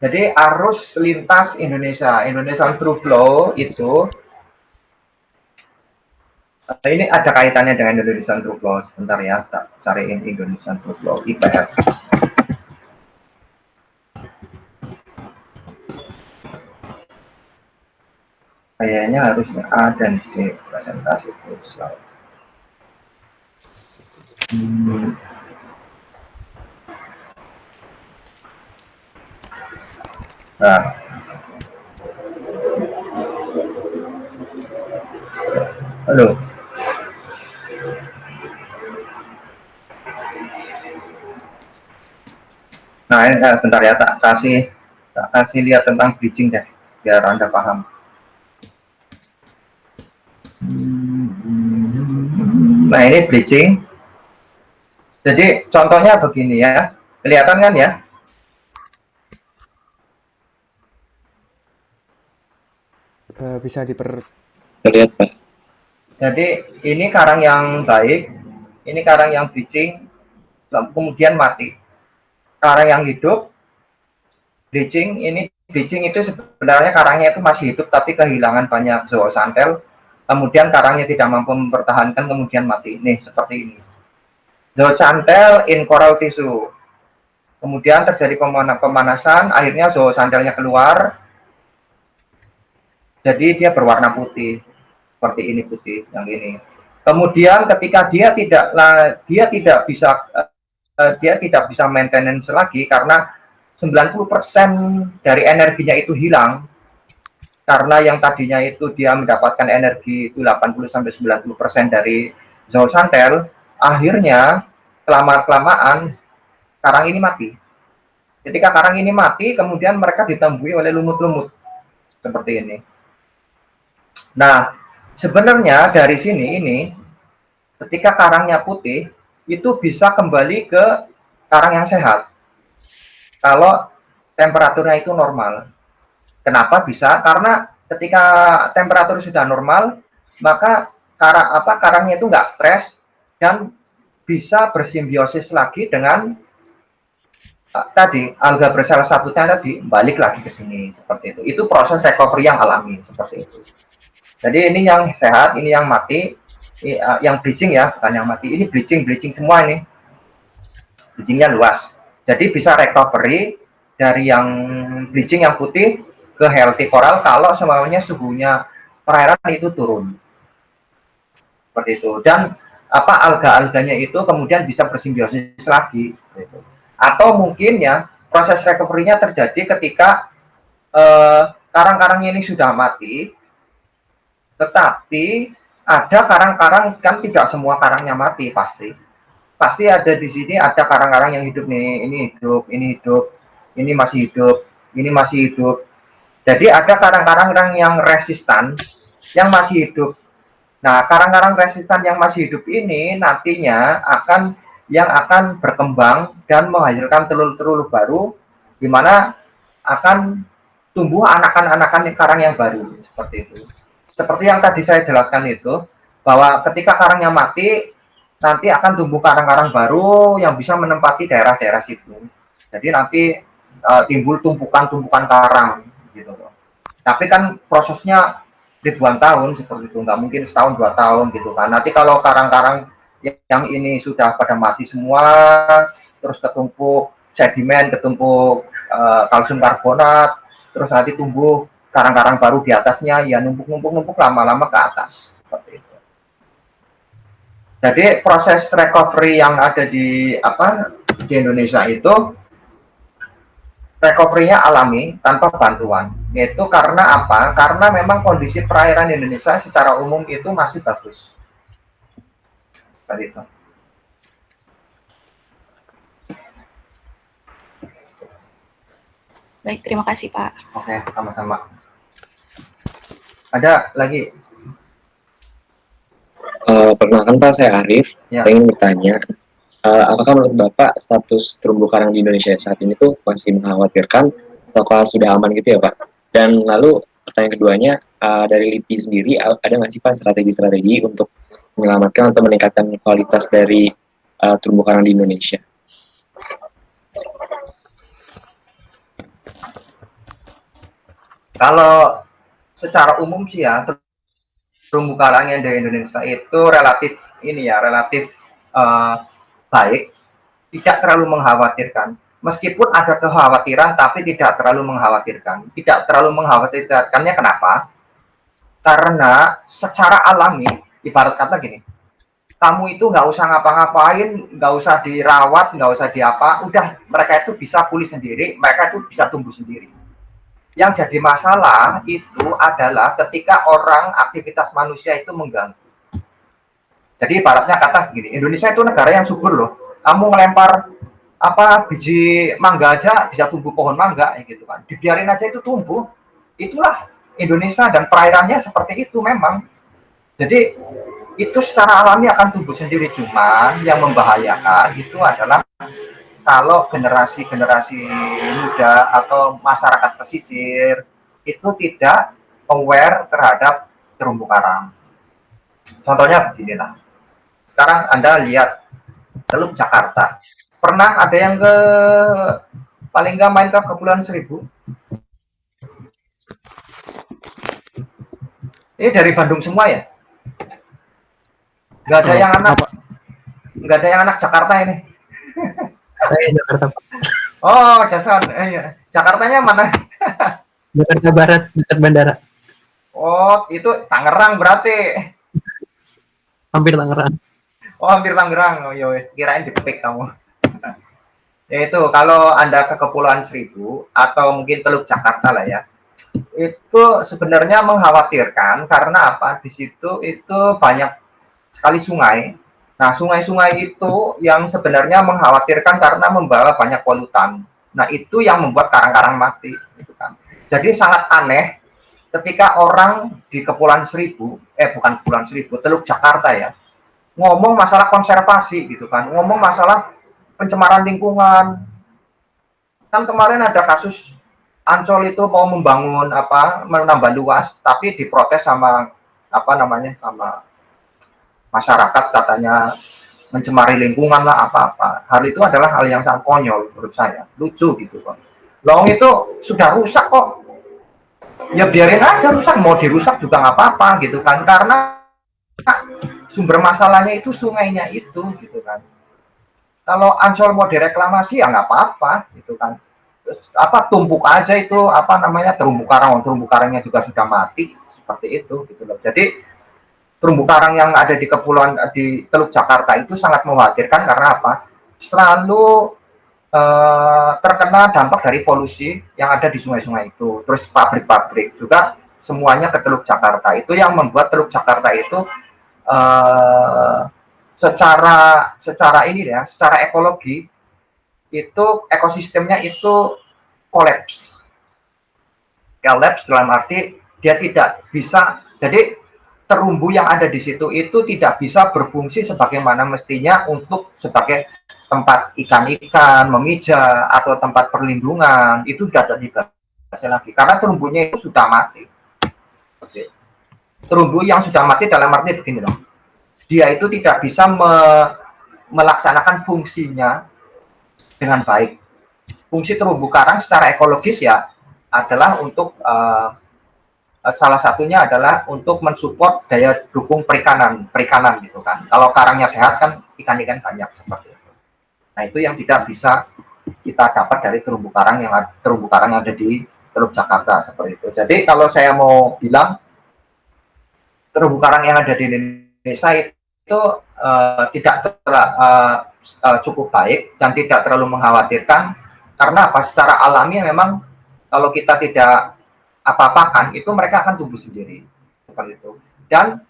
Jadi arus lintas Indonesia, Indonesian Through Flow itu ini ada kaitannya dengan Indonesian Through Flow. Sebentar ya, tak cariin Indonesian Through Flow IPF. Kayaknya harusnya A dan D presentasi slide. Nah, halo. Nah, ini bentar ya, tak kasih lihat tentang bridging deh, biar Anda paham. Nah, ini bridging. Jadi contohnya begini ya, kelihatan kan ya? Bisa Terlihat, Pak. Jadi ini karang yang baik, ini karang yang bridging, kemudian mati. Karang yang hidup, bridging itu sebenarnya karangnya itu masih hidup tapi kehilangan banyak zoosantel. Kemudian karangnya tidak mampu mempertahankan, kemudian mati. Nih seperti ini. Zoosantel in coral tissue. Kemudian terjadi pemanasan, akhirnya zoosantelnya keluar. Jadi dia berwarna putih. Seperti ini putih, yang ini. Kemudian ketika dia tidak bisa maintenance lagi karena 90% dari energinya itu hilang. Karena yang tadinya itu dia mendapatkan energi itu 80-90% dari zoosantel, akhirnya kelamaan karang ini mati. Ketika karang ini mati, kemudian mereka ditemui oleh lumut-lumut seperti ini. Nah, sebenarnya dari sini ini ketika karangnya putih itu bisa kembali ke karang yang sehat kalau temperaturnya itu normal. Kenapa bisa? Karena ketika temperatur sudah normal, maka karangnya itu nggak stres dan bisa bersimbiosis lagi dengan tadi alga bersel satunya tadi balik lagi ke sini seperti itu. Itu proses recovery yang alami seperti itu. Jadi ini yang sehat, ini yang mati, ini, yang bridging ya, bukan yang mati. Ini bridging semua ini. Bridgingnya luas. Jadi bisa recovery dari yang bridging yang putih ke healthy coral kalau semuanya suhunya perairan itu turun. Seperti itu. Dan alga-alganya itu kemudian bisa bersimbiosis lagi. Gitu. Atau mungkin ya proses recovery-nya terjadi ketika karang-karangnya ini sudah mati. Tetapi ada karang-karang, kan tidak semua karangnya mati pasti. Pasti ada di sini ada karang-karang yang hidup nih, ini hidup, ini masih hidup, ini masih hidup. Jadi ada karang-karang yang resistan yang masih hidup. Nah, karang-karang resistan yang masih hidup ini nantinya akan berkembang dan menghasilkan telur-telur baru, di mana akan tumbuh anakan-anakan karang yang baru seperti itu. Seperti yang tadi saya jelaskan itu, bahwa ketika karangnya mati, nanti akan tumbuh karang-karang baru yang bisa menempati daerah-daerah situ. Jadi nanti timbul tumpukan-tumpukan karang, gitu loh. Tapi kan prosesnya ribuan tahun seperti itu, nggak mungkin setahun 2 tahun gitu kan. Nanti kalau karang-karang yang ini sudah pada mati semua, terus ketumpuk sedimen, ketumpuk kalsium karbonat, terus nanti tumbuh karang-karang baru di atasnya, ya numpuk lama-lama ke atas seperti itu. Jadi proses recovery yang ada di Indonesia itu recovery-nya alami tanpa bantuan. Yaitu karena apa? Karena memang kondisi perairan Indonesia secara umum itu masih bagus. Seperti itu. Baik, terima kasih Pak. Oke, sama-sama. Ada lagi? Perkenalkan Pak, saya Arif. Ya. Saya ingin bertanya, apakah menurut Bapak status terumbu karang di Indonesia saat ini tuh masih mengkhawatirkan ataukah sudah aman gitu ya Pak? Dan lalu pertanyaan keduanya, dari LIPI sendiri ada nggak sih Pak strategi-strategi untuk menyelamatkan atau meningkatkan kualitas dari terumbu karang di Indonesia? Kalau secara umum sih ya, terumbu karang yang di Indonesia itu relatif baik, tidak terlalu mengkhawatirkan. Meskipun ada kekhawatiran, tapi tidak terlalu mengkhawatirkan. Tidak terlalu mengkhawatirkannya kenapa? Karena secara alami, ibarat kata gini, kamu itu nggak usah ngapa-ngapain, nggak usah dirawat, nggak usah diapa, udah mereka itu bisa pulih sendiri, mereka itu bisa tumbuh sendiri. Yang jadi masalah itu adalah ketika orang aktivitas manusia itu mengganggu. Jadi ibaratnya kata gini, Indonesia itu negara yang subur loh. Kamu ngelempar biji mangga aja bisa tumbuh pohon mangga gitu kan. Dibiarin aja itu tumbuh. Itulah Indonesia dan perairannya seperti itu memang. Jadi itu secara alami akan tumbuh sendiri, cuman yang membahayakan itu adalah kalau generasi-generasi muda atau masyarakat pesisir itu tidak aware terhadap terumbu karang. Contohnya beginilah. Sekarang Anda lihat Teluk Jakarta. Pernah ada yang paling nggak main ke Kepulauan Seribu? Ini dari Bandung semua ya? Nggak ada yang anak Jakarta ini. Saya Jakarta. Oh, Jason. Jakartanya mana? Jakarta Barat, dekat bandara. Oh, itu Tangerang berarti. Hampir Tangerang. Oh, hampir Tangerang. Oh, yo, kirain dipik kamu. Yaitu kalau Anda ke Kepulauan Seribu atau mungkin Teluk Jakarta lah ya. Itu sebenarnya mengkhawatirkan karena apa? Di situ itu banyak sekali sungai. Nah, sungai-sungai itu yang sebenarnya mengkhawatirkan karena membawa banyak polutan. Nah, itu yang membuat karang-karang mati. Gitu kan. Jadi sangat aneh ketika orang di Kepulauan Seribu, bukan Kepulauan Seribu, Teluk Jakarta ya, ngomong masalah konservasi gitu kan, ngomong masalah pencemaran lingkungan. Kan kemarin ada kasus Ancol itu mau membangun menambah luas, tapi diprotes sama sama masyarakat, katanya mencemari lingkungan lah apa-apa. Hal itu adalah hal yang sangat konyol menurut saya, lucu gitu kok. Long itu sudah rusak kok, ya biarin aja rusak, mau dirusak juga nggak apa-apa gitu kan, karena sumber masalahnya itu sungainya itu gitu kan. Kalau Ancol mau direklamasi ya nggak apa-apa gitu kan. Terus, tumpuk aja itu terumbu karangnya juga sudah mati seperti itu gitu loh. Jadi terumbu karang yang ada di Teluk Jakarta itu sangat mengkhawatirkan karena apa? Selalu terkena dampak dari polusi yang ada di sungai-sungai itu. Terus pabrik-pabrik juga semuanya ke Teluk Jakarta. Itu yang membuat Teluk Jakarta itu secara ekologi itu ekosistemnya itu kolaps. Kolaps dalam arti dia tidak bisa, jadi terumbu yang ada di situ itu tidak bisa berfungsi sebagaimana mestinya untuk sebagai tempat ikan-ikan memijah atau tempat perlindungan. Itu sudah tidak bisa lagi karena terumbunya itu sudah mati. Oke. Terumbu yang sudah mati dalam arti begini loh, dia itu tidak bisa melaksanakan fungsinya dengan baik. Fungsi terumbu karang secara ekologis ya adalah untuk salah satunya adalah untuk mensupport daya dukung perikanan gitu kan. Kalau karangnya sehat kan ikan-ikan banyak seperti itu. Nah, itu yang tidak bisa kita dapat dari terumbu karang yang ada di Teluk Jakarta seperti itu. Jadi kalau saya mau bilang terumbu karang yang ada di Indonesia itu tidak cukup baik dan tidak terlalu mengkhawatirkan karena apa? Secara alami memang kalau kita tidak apa-apakan itu mereka akan tumbuh sendiri seperti itu. Dan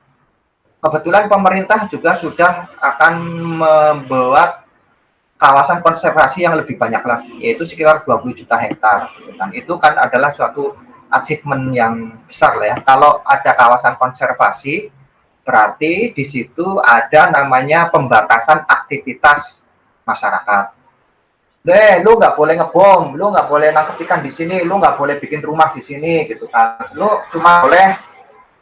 kebetulan pemerintah juga sudah akan membuat kawasan konservasi yang lebih banyak lagi, yaitu sekitar 20 juta hektar. Dan itu kan adalah suatu achievement yang besar lah ya. Kalau ada kawasan konservasi berarti di situ ada namanya pembatasan aktivitas masyarakat. Lu nggak boleh ngebom, lu nggak boleh nangkep ikan di sini, lu nggak boleh bikin rumah di sini, gitu kan. Lu cuma boleh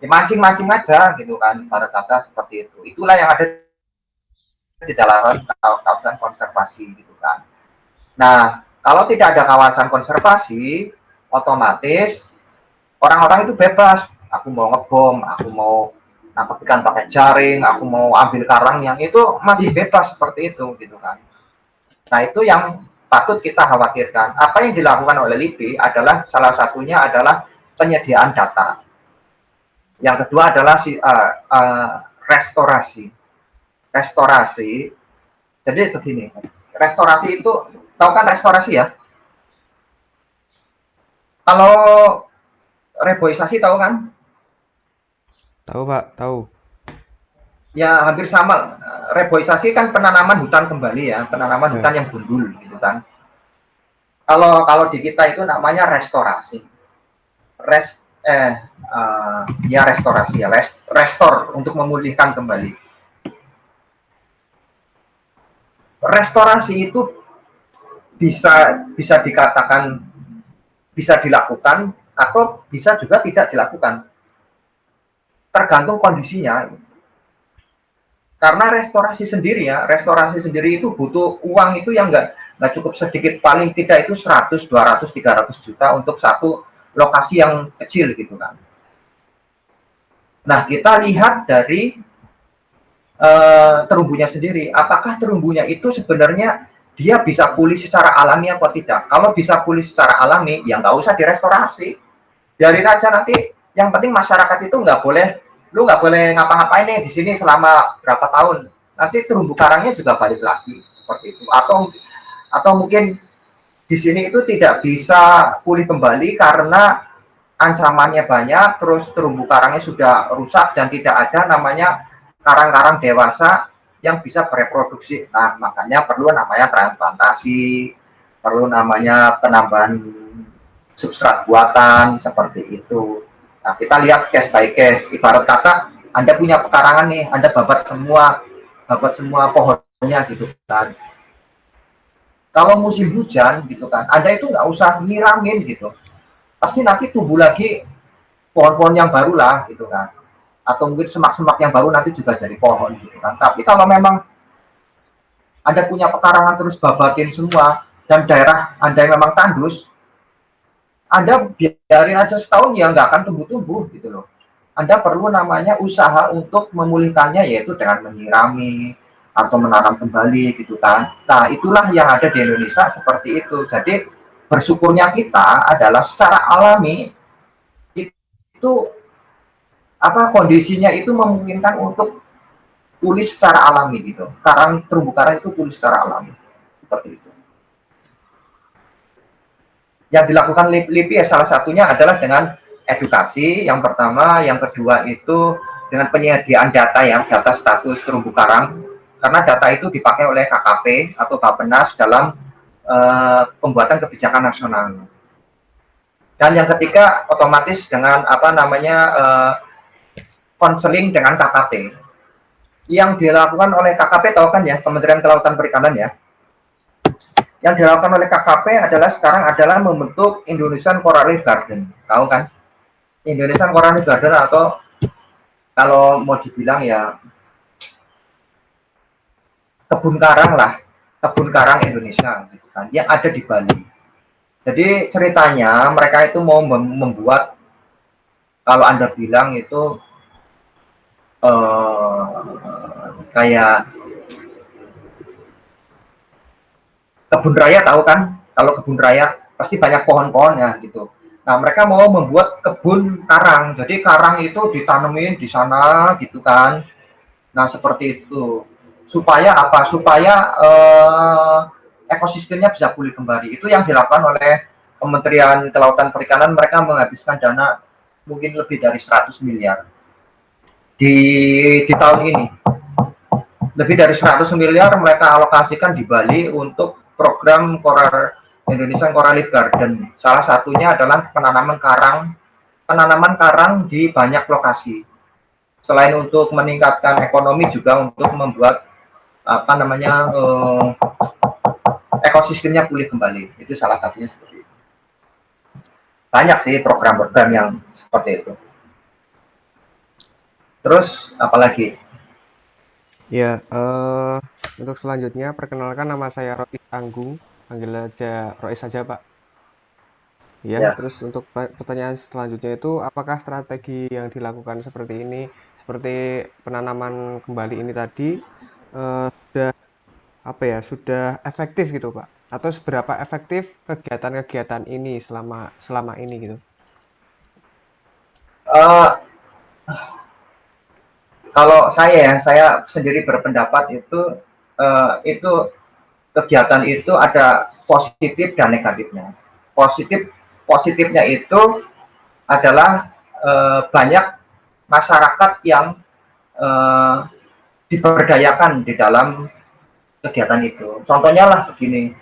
mancing-mancing aja, gitu kan. Pada kata seperti itu. Itulah yang ada di dalam kawasan konservasi, gitu kan. Nah, kalau tidak ada kawasan konservasi, otomatis orang-orang itu bebas. Aku mau ngebom, aku mau nangkep ikan pakai jaring, aku mau ambil karang, yang itu masih bebas seperti itu, gitu kan. Nah, itu yang patut kita khawatirkan. Apa yang dilakukan oleh LIPI adalah salah satunya adalah penyediaan data. Yang kedua adalah restorasi. Restorasi. Jadi begini, restorasi itu, tahu kan restorasi ya? Kalau reboisasi tahu kan? Tahu Pak, tahu. Ya hampir sama. Reboisasi kan penanaman hutan kembali ya, penanaman hutan yang gundul gitu kan. Kalau di kita itu namanya restorasi. Ya restorasi ya, restore untuk memulihkan kembali. Restorasi itu bisa dikatakan bisa dilakukan atau bisa juga tidak dilakukan. Tergantung kondisinya. Karena restorasi sendiri itu butuh uang itu yang nggak cukup sedikit, paling tidak itu 100, 200, 300 juta untuk satu lokasi yang kecil gitu kan. Nah, kita lihat dari terumbunya sendiri. Apakah terumbunya itu sebenarnya dia bisa pulih secara alami atau tidak? Kalau bisa pulih secara alami, ya nggak usah direstorasi. Biarin aja nanti, yang penting masyarakat itu nggak boleh ngapa-ngapain nih di sini selama berapa tahun. Nanti terumbu karangnya juga balik lagi seperti itu. Atau mungkin di sini itu tidak bisa pulih kembali karena ancamannya banyak, terus terumbu karangnya sudah rusak dan tidak ada namanya karang-karang dewasa yang bisa bereproduksi. Nah, makanya perlu namanya transplantasi, perlu namanya penambahan substrat buatan seperti itu. Nah, kita lihat case by case. Ibarat kata, Anda punya pekarangan nih, Anda babat semua pohonnya gitu kan. Kalau musim hujan gitu kan, Anda itu nggak usah nyiramin gitu. Pasti nanti tumbuh lagi pohon-pohon yang baru lah gitu kan. Atau mungkin semak-semak yang baru nanti juga jadi pohon gitu kan. Tapi kalau memang Anda punya pekarangan terus babatin semua dan daerah Anda yang memang tandus, Anda biarin aja setahun ya nggak akan tumbuh-tumbuh gitu loh. Anda perlu namanya usaha untuk memulihkannya, yaitu dengan menyirami atau menanam kembali gitu kan. Nah, itulah yang ada di Indonesia seperti itu. Jadi bersyukurnya kita adalah secara alami itu kondisinya itu memungkinkan untuk pulih secara alami gitu. Terumbu karang itu pulih secara alami seperti itu. Yang dilakukan LIPI salah satunya adalah dengan edukasi yang pertama, yang kedua itu dengan penyediaan data data status terumbu karang, karena data itu dipakai oleh KKP atau Bappenas dalam pembuatan kebijakan nasional. Dan yang ketiga otomatis dengan konseling dengan KKP. Yang dilakukan oleh KKP tahu kan ya, Kementerian Kelautan Perikanan ya. Yang dilakukan oleh KKP sekarang membentuk Indonesian Coral Reef Garden. Tahu kan? Indonesian Coral Reef Garden, atau kalau mau dibilang ya kebun karang Indonesia gitu kan, yang ada di Bali. Jadi ceritanya mereka itu mau membuat, kalau Anda bilang itu kayak kebun raya, tahu kan? Kalau kebun raya pasti banyak pohon-pohonnya gitu. Nah, mereka mau membuat kebun karang. Jadi karang itu ditanemin di sana gitu kan. Nah, seperti itu. Supaya apa? Supaya ekosistemnya bisa pulih kembali. Itu yang dilakukan oleh Kementerian Kelautan Perikanan. Mereka menghabiskan dana mungkin lebih dari 100 miliar di tahun ini. Lebih dari 100 miliar mereka alokasikan di Bali untuk program Indonesian Coral Reef Garden. Salah satunya adalah penanaman karang di banyak lokasi. selain untuk meningkatkan ekonomi juga untuk membuat apa namanya ekosistemnya pulih kembali. Itu salah satunya seperti itu. Banyak sih program-program yang seperti itu. Terus apalagi? Ya, untuk selanjutnya perkenalkan nama saya Rois Anggung, panggil aja Rois saja Pak. Ya, Ya. terus untuk pertanyaan selanjutnya itu apakah strategi yang dilakukan seperti ini, seperti penanaman kembali ini tadi sudah apa ya, sudah efektif gitu Pak? Atau seberapa efektif kegiatan-kegiatan ini selama ini gitu? Kalau saya sendiri berpendapat itu kegiatan itu ada positif dan negatifnya. Positifnya itu adalah banyak masyarakat yang diberdayakan di dalam kegiatan itu. Contohnya lah begini,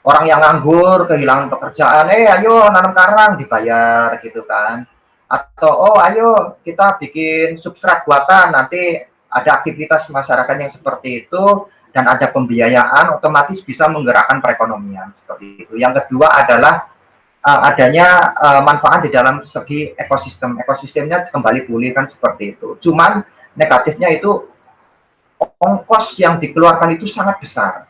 orang yang nganggur kehilangan pekerjaan, ayo nanam karang dibayar gitu kan. Atau oh ayo kita bikin substrat buatan, nanti ada aktivitas masyarakat yang seperti itu dan ada pembiayaan, otomatis bisa menggerakkan perekonomian seperti itu. Yang kedua adalah adanya manfaat di dalam segi ekosistemnya kembali pulih kan seperti itu. Cuman negatifnya itu ongkos yang dikeluarkan itu sangat besar.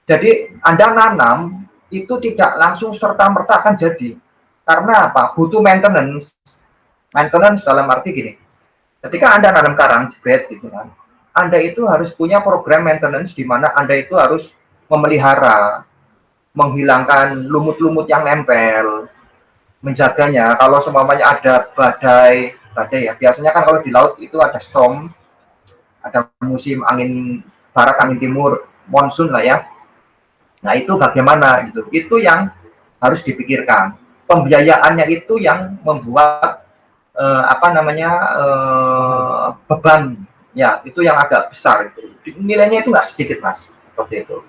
Jadi Anda nanam itu tidak langsung serta-merta akan jadi. Karena apa? Butuh maintenance. Maintenance dalam arti gini. Ketika Anda nanam karang jebret gitu kan, Anda itu harus punya program maintenance di mana Anda itu harus memelihara, menghilangkan lumut-lumut yang nempel, menjaganya. Kalau semuanya ada badai ya. Biasanya kan kalau di laut itu ada storm, ada musim angin barat, angin timur, monsun lah ya. Nah itu bagaimana gitu? Itu yang harus dipikirkan. Pembiayaannya itu yang membuat beban ya itu yang agak besar itu. Nilainya itu nggak sedikit mas, seperti itu.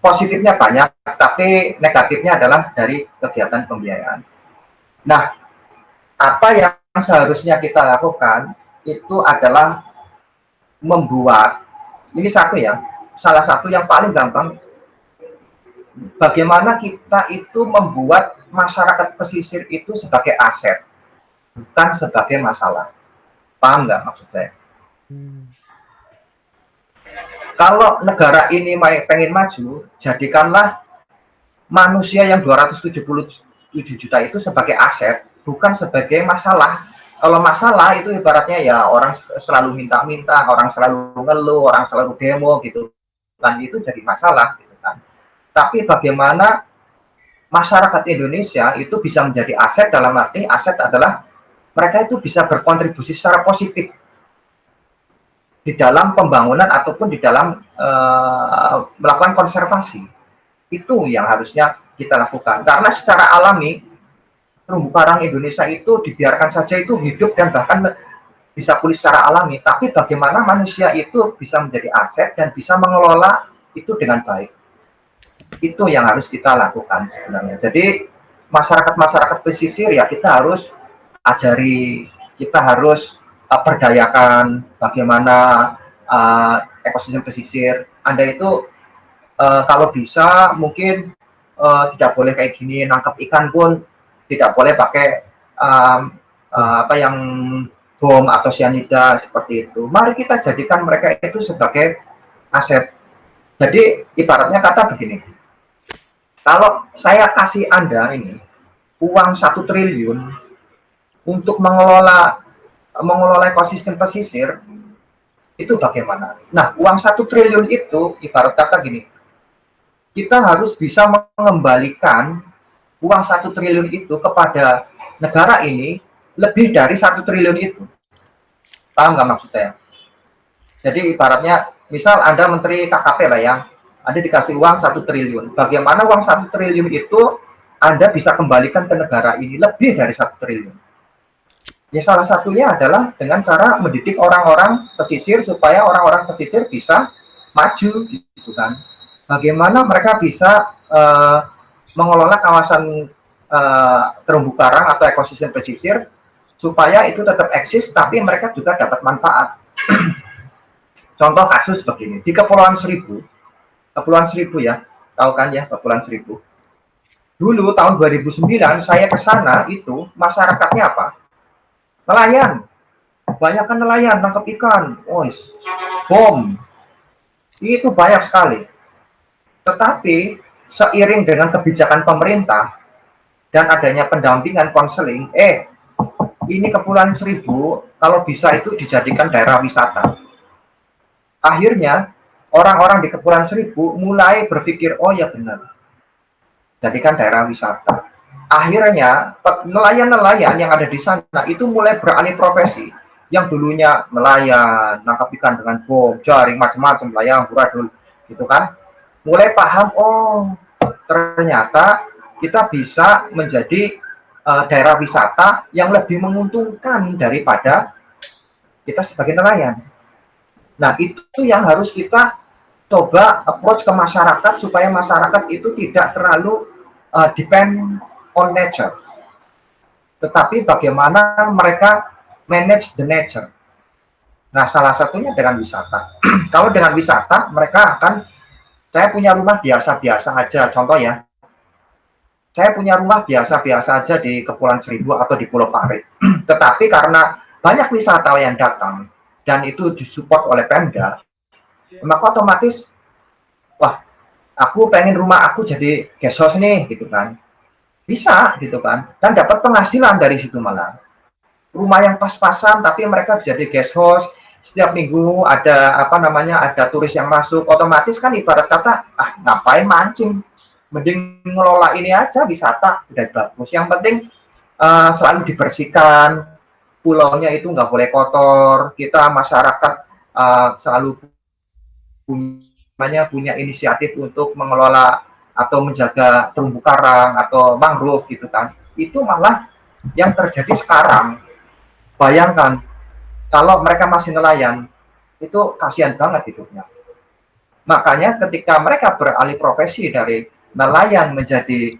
Positifnya banyak, tapi negatifnya adalah dari kegiatan pembiayaan. Nah, apa yang seharusnya kita lakukan itu adalah membuat, ini salah satu yang paling gampang, bagaimana kita itu membuat masyarakat pesisir itu sebagai aset, bukan sebagai masalah. Paham nggak maksud saya? Kalau negara ini pengen maju, jadikanlah manusia yang 277 juta itu sebagai aset, bukan sebagai masalah. Kalau masalah itu ibaratnya ya orang selalu minta-minta, orang selalu ngeluh, orang selalu demo gitu. Kan itu jadi masalah gitu kan. Tapi bagaimana masyarakat Indonesia itu bisa menjadi aset, dalam arti aset adalah mereka itu bisa berkontribusi secara positif di dalam pembangunan ataupun di dalam melakukan konservasi. Itu yang harusnya kita lakukan. Karena secara alami terumbu karang Indonesia itu dibiarkan saja itu hidup dan bahkan bisa pulih secara alami. Tapi bagaimana manusia itu bisa menjadi aset dan bisa mengelola itu dengan baik. Itu yang harus kita lakukan sebenarnya. Jadi masyarakat pesisir ya kita harus ajari, kita harus perdayakan bagaimana ekosistem pesisir. Anda itu kalau bisa mungkin tidak boleh kayak gini, nangkap ikan pun tidak boleh pakai yang bom atau cyanida seperti itu. Mari kita jadikan mereka itu sebagai aset. Jadi ibaratnya kata begini, kalau saya kasih Anda ini uang 1 triliun untuk mengelola ekosistem pesisir, itu bagaimana? Nah, uang 1 triliun itu ibarat kata gini, kita harus bisa mengembalikan uang 1 triliun itu kepada negara ini lebih dari 1 triliun itu. Paham nggak maksud saya? Jadi ibaratnya, misal Anda menteri KKP lah ya, Anda dikasih uang 1 triliun. Bagaimana uang 1 triliun itu Anda bisa kembalikan ke negara ini lebih dari 1 triliun? Ya salah satunya adalah dengan cara mendidik orang-orang pesisir supaya orang-orang pesisir bisa maju, gitu kan. Bagaimana mereka bisa mengelola kawasan terumbu karang atau ekosistem pesisir supaya itu tetap eksis, tapi mereka juga dapat manfaat. Contoh kasus begini, di Kepulauan Seribu ya, tahu kan ya Kepulauan Seribu. Dulu tahun 2009 saya ke sana itu masyarakatnya apa? Nelayan. Banyak kan nelayan nangkap ikan. Bom. Itu banyak sekali. Tetapi seiring dengan kebijakan pemerintah dan adanya pendampingan konseling, ini Kepulauan Seribu kalau bisa itu dijadikan daerah wisata. Akhirnya orang-orang di Kepulauan Seribu mulai berpikir, oh ya benar, jadikan daerah wisata. Akhirnya nelayan-nelayan yang ada di sana itu mulai beralih profesi. Yang dulunya nelayan, nangkap ikan dengan bom, jaring, macam-macam, layang, buradul, gitu kan. Mulai paham, oh ternyata kita bisa menjadi daerah wisata yang lebih menguntungkan daripada kita sebagai nelayan. Nah, itu yang harus kita coba approach ke masyarakat supaya masyarakat itu tidak terlalu depend on nature. Tetapi bagaimana mereka manage the nature. Nah, salah satunya dengan wisata. Kalau dengan wisata, mereka akan, saya punya rumah biasa-biasa aja, contoh ya. Saya punya rumah biasa-biasa aja di Kepulauan Seribu atau di Pulau Pari. Tetapi karena banyak wisatawan yang datang, dan itu disupport oleh Pemda, maka otomatis, wah, aku pengen rumah aku jadi guest house nih, gitu kan. Bisa, gitu kan. Dan dapat penghasilan dari situ malah. Rumah yang pas-pasan, tapi mereka jadi guest house. Setiap minggu ada ada turis yang masuk. Otomatis kan ibarat kata, ngapain mancing? Mending ngelola ini aja, wisata, udah bagus. Yang penting selalu dibersihkan, pulaunya itu nggak boleh kotor. Kita masyarakat selalu punya inisiatif untuk mengelola atau menjaga terumbu karang atau mangrove gitu kan. Itu malah yang terjadi sekarang. Bayangkan kalau mereka masih nelayan, itu kasihan banget hidupnya. Makanya ketika mereka beralih profesi dari nelayan menjadi,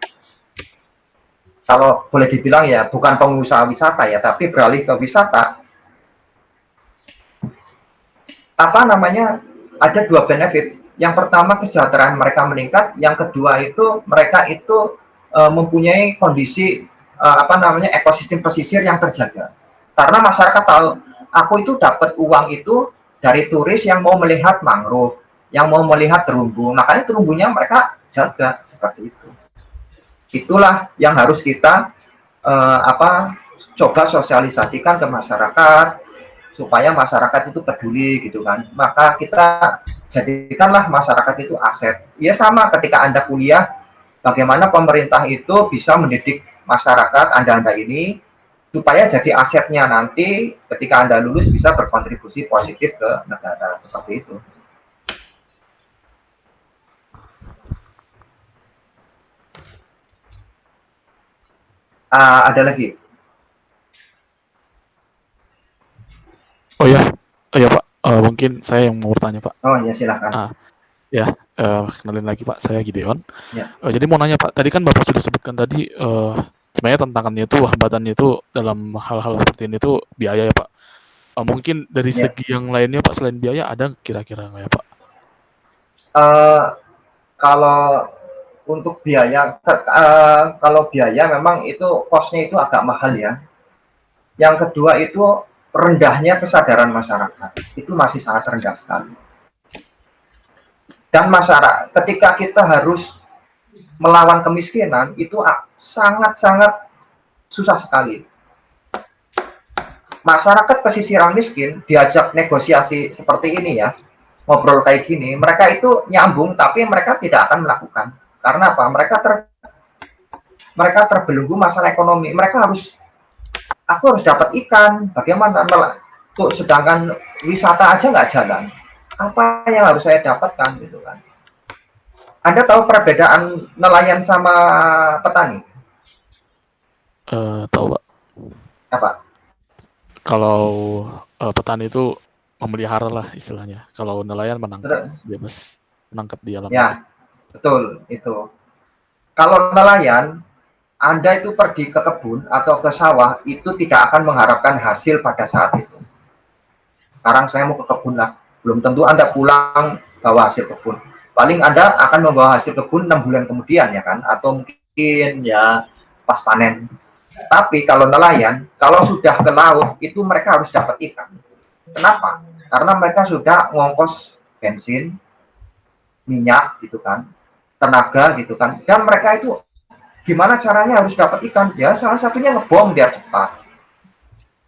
kalau boleh dibilang ya bukan pengusaha wisata ya, tapi beralih ke wisata, ada dua benefit. Yang pertama kesejahteraan mereka meningkat, yang kedua itu mereka itu mempunyai kondisi ekosistem pesisir yang terjaga. Karena masyarakat tahu, aku itu dapat uang itu dari turis yang mau melihat mangrove, yang mau melihat terumbu, makanya terumbunya mereka jaga seperti itu. Itulah yang harus kita coba sosialisasikan ke masyarakat supaya masyarakat itu peduli gitu kan. Maka kita jadikanlah masyarakat itu aset. Ya sama ketika Anda kuliah, bagaimana pemerintah itu bisa mendidik masyarakat Anda ini supaya jadi asetnya nanti ketika Anda lulus bisa berkontribusi positif ke negara seperti itu. Ada lagi? Oh ya, Pak. Mungkin saya yang mau bertanya, Pak. Oh ya, silakan. Kenalin lagi Pak, saya Gideon. Ya. Jadi mau nanya Pak, tadi kan Bapak sudah sebutkan tadi sebenarnya tantangannya itu, hambatannya itu dalam hal-hal seperti ini itu biaya ya Pak. Mungkin dari segi yang lainnya Pak, selain biaya ada kira-kira nggak ya Pak? Kalau untuk biaya, kalau biaya memang itu cost-nya itu agak mahal ya. Yang kedua itu rendahnya kesadaran masyarakat, itu masih sangat rendah sekali. Dan masyarakat, ketika kita harus melawan kemiskinan, itu sangat-sangat susah sekali. Masyarakat pesisiran miskin diajak negosiasi seperti ini ya, ngobrol kayak gini, mereka itu nyambung, tapi mereka tidak akan melakukan. Karena apa? Mereka terbelenggu masalah ekonomi. Aku harus dapat ikan, bagaimana? Tuh, sedangkan wisata aja nggak jalan. Apa yang harus saya dapatkan gitu kan? Anda tahu perbedaan nelayan sama petani? Tahu Pak. Apa? Kalau petani itu memelihara lah istilahnya. Kalau nelayan menangkap, menangkap di alam. Ya, betul itu. Kalau nelayan Anda itu pergi ke kebun atau ke sawah itu tidak akan mengharapkan hasil pada saat itu. Sekarang saya mau ke kebun lah, belum tentu Anda pulang bawa hasil kebun. Paling Anda akan membawa hasil kebun 6 bulan kemudian ya kan, atau mungkin ya pas panen. Tapi kalau nelayan, kalau sudah ke laut itu mereka harus dapat ikan. Kenapa? Karena mereka sudah ngongkos bensin, minyak gitu kan, tenaga gitu kan, dan mereka itu gimana caranya harus dapat ikan? Ya salah satunya ngebom biar cepat.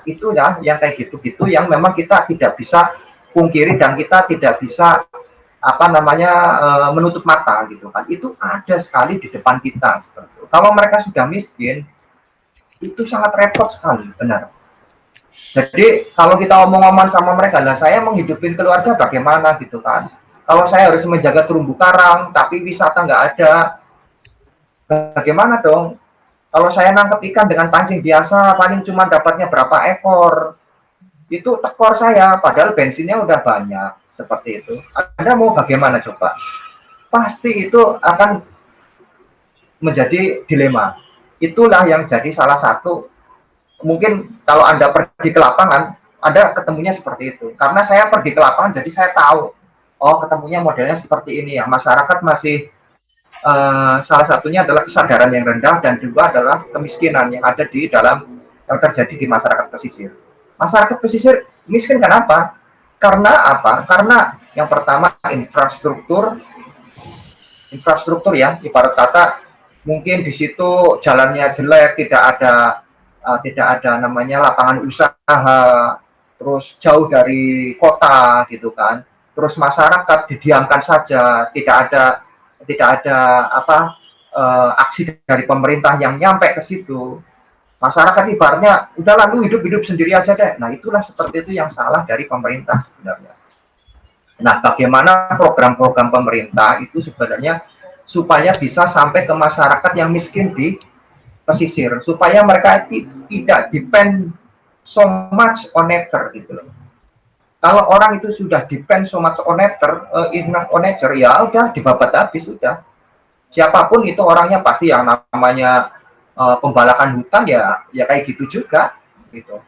Itu ya yang kayak gitu-gitu yang memang kita tidak bisa pungkiri dan kita tidak bisa menutup mata gitu kan. Itu ada sekali di depan kita. Kalau mereka sudah miskin, itu sangat repot sekali, benar. Jadi kalau kita omong-omong sama mereka, lah saya menghidupin keluarga bagaimana gitu kan. Kalau saya harus menjaga terumbu karang, tapi wisata nggak ada, bagaimana dong? Kalau saya nangkep ikan dengan pancing biasa, paling cuma dapatnya berapa ekor. Itu tekor saya, padahal bensinnya udah banyak. Seperti itu. Anda mau bagaimana coba? Pasti itu akan menjadi dilema. Itulah yang jadi salah satu, mungkin kalau Anda pergi ke lapangan, Anda ketemunya seperti itu. Karena saya pergi ke lapangan, jadi saya tahu, oh ketemunya modelnya seperti ini ya. Masyarakat masih salah satunya adalah kesadaran yang rendah dan juga adalah kemiskinan yang ada di dalam yang terjadi di masyarakat pesisir. Masyarakat pesisir miskin kenapa? Karena apa? Karena yang pertama infrastruktur ya, ibarat kata mungkin di situ jalannya jelek, tidak ada namanya lapangan usaha, terus jauh dari kota gitu kan. Terus masyarakat didiamkan saja, tidak ada aksi dari pemerintah yang nyampe ke situ. Masyarakat ibaratnya udah lalu hidup sendiri aja deh. Nah itulah seperti itu yang salah dari pemerintah sebenarnya. Nah bagaimana program-program pemerintah itu sebenarnya supaya bisa sampai ke masyarakat yang miskin di pesisir, supaya mereka tidak depend so much on nature gitu loh. Kalau orang itu sudah depend so much on nature, ya udah dibabat habis udah. Siapapun itu orangnya pasti yang namanya pembalakan hutan ya kayak gitu juga gitu.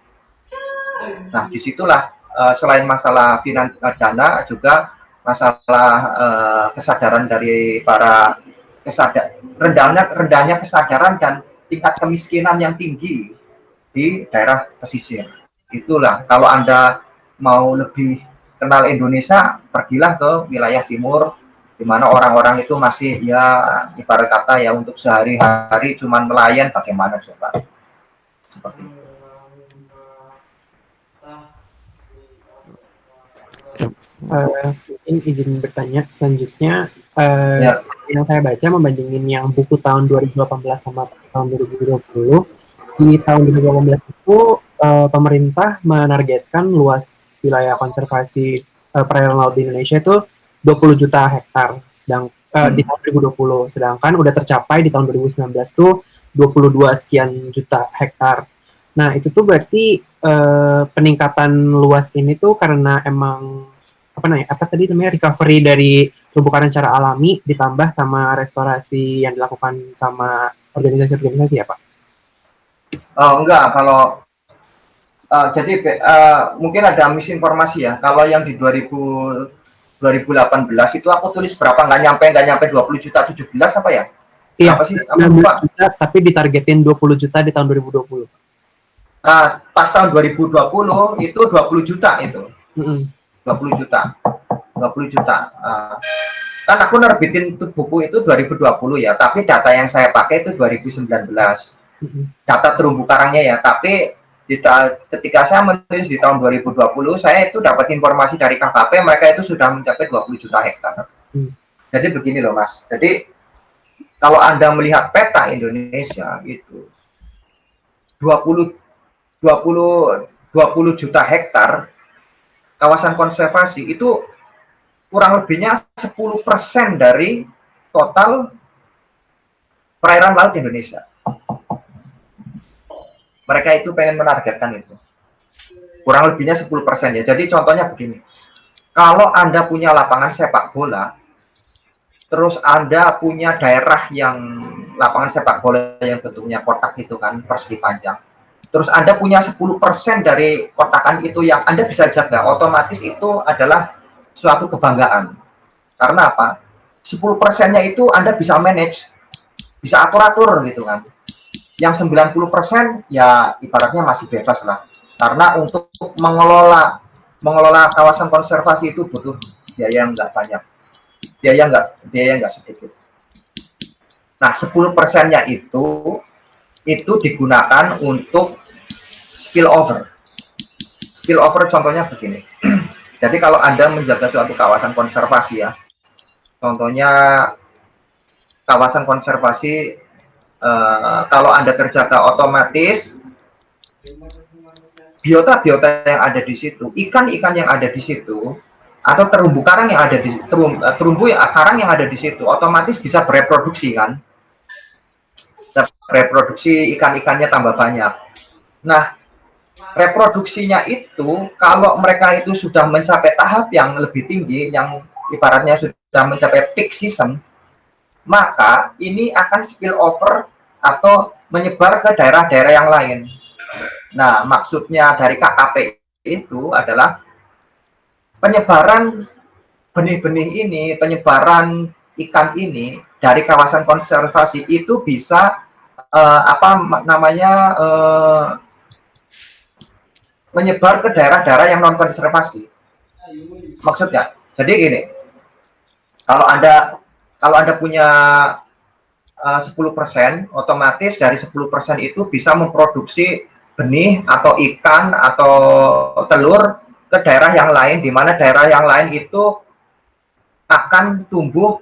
Nah disitulah selain masalah dana juga masalah kesadaran dari para rendahnya kesadaran dan tingkat kemiskinan yang tinggi di daerah pesisir. Itulah kalau Anda mau lebih kenal Indonesia, pergilah ke wilayah timur di mana orang-orang itu masih ya ibarat kata ya untuk sehari-hari cuman nelayan, bagaimana coba seperti itu. Mungkin izin bertanya selanjutnya, yang saya baca membandingin yang buku tahun 2018 sama tahun 2020, di tahun 2018 itu pemerintah menargetkan luas wilayah konservasi perairan laut di Indonesia itu 20 juta hektar, di tahun 2020, sedangkan udah tercapai di tahun 2019 tuh 22 sekian juta hektar. Nah itu tuh berarti peningkatan luas ini tuh karena emang recovery dari terumbu karang secara alami ditambah sama restorasi yang dilakukan sama organisasi-organisasi ya Pak? Oh enggak, kalau jadi mungkin ada misinformasi ya. Kalau yang di 2018 itu aku tulis berapa, nggak nyampe 20 juta, 17 apa ya? Iya, apa sih? 19 juta, tapi ditargetin 20 juta di tahun 2020. Pas tahun 2020 itu 20 juta itu. 20 juta. Kan aku nerbitin buku itu 2020 ya, tapi data yang saya pakai itu 2019. Data terumbu karangnya ya, tapi ketika saya menulis di tahun 2020, saya itu dapat informasi dari KKP, mereka itu sudah mencapai 20 juta hektar. Jadi begini loh Mas, jadi kalau Anda melihat peta Indonesia itu 20 juta hektar kawasan konservasi itu kurang lebihnya 10% dari total perairan laut Indonesia. Mereka itu pengen menargetkan itu. Kurang lebihnya 10% ya. Jadi contohnya begini. Kalau Anda punya lapangan sepak bola, terus Anda punya daerah yang lapangan sepak bola yang bentuknya kotak itu kan, persegi panjang. Terus Anda punya 10% dari kotakan itu yang Anda bisa jaga, otomatis itu adalah suatu kebanggaan. Karena apa? 10%-nya itu Anda bisa manage, bisa atur-atur gitu kan. Yang 90% ya ibaratnya masih bebas lah. Karena untuk mengelola kawasan konservasi itu butuh biaya yang nggak banyak. Biaya nggak sedikit. Nah, 10%-nya itu digunakan untuk spillover. Spillover contohnya begini. Jadi kalau Anda menjaga suatu kawasan konservasi ya, contohnya kawasan konservasi kalau Anda terjaga otomatis biota-biota yang ada di situ, ikan-ikan yang ada di situ, atau terumbu karang yang ada di terumbu karang yang ada di situ, otomatis bisa bereproduksi kan, reproduksi ikan-ikannya tambah banyak. Nah, reproduksinya itu kalau mereka itu sudah mencapai tahap yang lebih tinggi, yang ibaratnya sudah mencapai peak season, maka ini akan spill over atau menyebar ke daerah-daerah yang lain. Nah, maksudnya dari KKP itu adalah penyebaran benih-benih ini, penyebaran ikan ini dari kawasan konservasi itu bisa menyebar ke daerah-daerah yang non konservasi. Maksudnya, jadi ini, kalau Anda punya 10%, otomatis dari 10% itu bisa memproduksi benih atau ikan atau telur ke daerah yang lain, di mana daerah yang lain itu akan tumbuh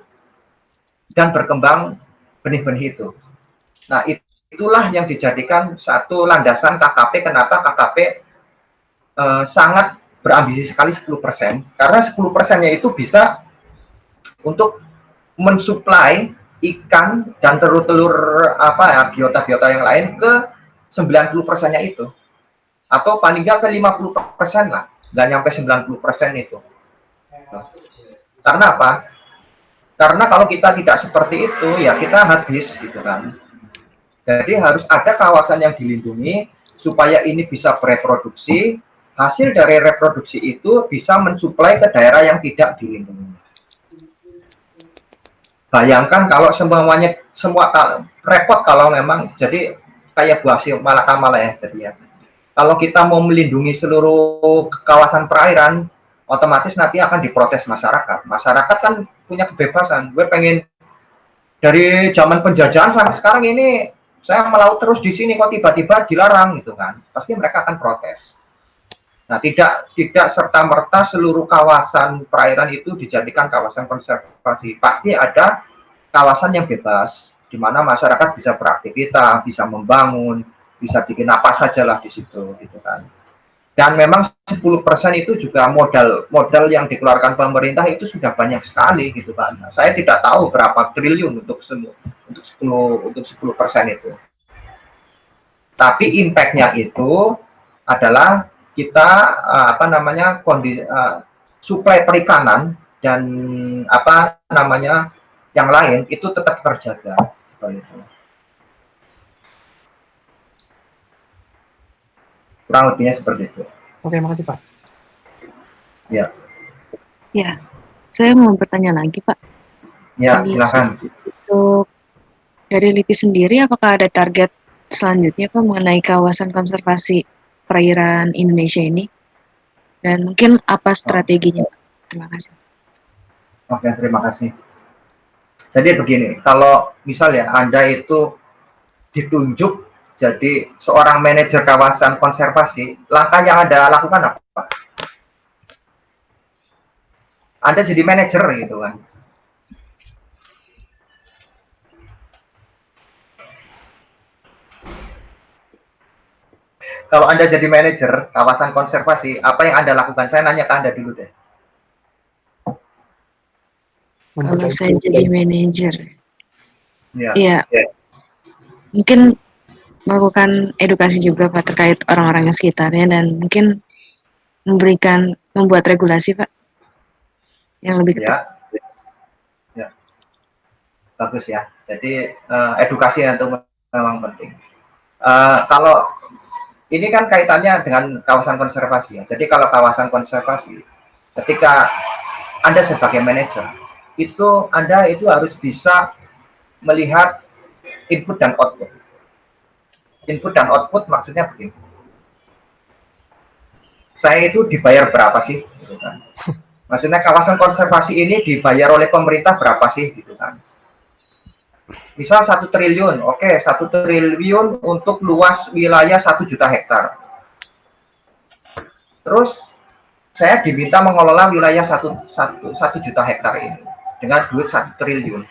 dan berkembang benih-benih itu. Nah, itulah yang dijadikan satu landasan KKP. Kenapa KKP sangat berambisi sekali 10%? Karena 10%-nya itu bisa untuk mensuplai ikan dan telur-telur biota-biota yang lain ke 90%-nya itu. Atau paling nggak ke 50% lah. Nggak nyampe 90% itu. Karena apa? Karena kalau kita tidak seperti itu, ya kita habis gitu kan. Jadi harus ada kawasan yang dilindungi supaya ini bisa bereproduksi. Hasil dari reproduksi itu bisa mensuplai ke daerah yang tidak dilindungi. Bayangkan kalau semua repot kalau memang jadi kayak buah malakama ya jadi ya. Kalau kita mau melindungi seluruh kawasan perairan, otomatis nanti akan diprotes masyarakat. Masyarakat kan punya kebebasan. Gue pengen dari zaman penjajahan sampai sekarang ini saya melaut terus di sini kok tiba-tiba dilarang gitu kan. Pasti mereka akan protes. Nah, tidak serta-merta seluruh kawasan perairan itu dijadikan kawasan konservasi. Pasti ada kawasan yang bebas, di mana masyarakat bisa beraktivitas, bisa membangun, bisa bikin apa sajalah di situ, gitu kan. Dan memang 10% itu juga modal yang dikeluarkan pemerintah itu sudah banyak sekali, gitu kan. Nah, saya tidak tahu berapa triliun untuk 10% itu. Tapi impact-nya itu adalah kita suplai perikanan dan yang lain itu tetap terjaga. Kurang lebihnya seperti itu. Oke, makasih Pak. Ya. Ya, saya mau bertanya lagi Pak. Ya, silakan. Untuk dari LIPI sendiri, apakah ada target selanjutnya Pak mengenai kawasan konservasi perairan Indonesia ini? Dan mungkin apa strateginya? Terima kasih. Oke, terima kasih. Jadi begini, kalau misalnya Anda itu ditunjuk jadi seorang manajer kawasan konservasi, langkah yang Anda lakukan apa? Anda jadi manajer gitu kan. Kalau Anda jadi manajer kawasan konservasi, apa yang Anda lakukan? Saya nanya ke Anda dulu deh. Kalau saya jadi manajer, ya, mungkin melakukan edukasi juga Pak terkait orang-orang yang sekitarnya dan mungkin membuat regulasi Pak yang lebih ketat. bagus ya. Jadi edukasi itu memang penting. Kalau ini kan kaitannya dengan kawasan konservasi ya. Jadi kalau kawasan konservasi, ketika Anda sebagai manajer, itu Anda itu harus bisa melihat input dan output. Input dan output maksudnya begini. Saya itu dibayar berapa sih? Gitu kan. Maksudnya kawasan konservasi ini dibayar oleh pemerintah berapa sih? Gitu kan. Misal 1 triliun, oke, 1 triliun untuk luas wilayah 1 juta hektar. Terus saya diminta mengelola wilayah 1 juta hektar ini dengan duit 1 triliun.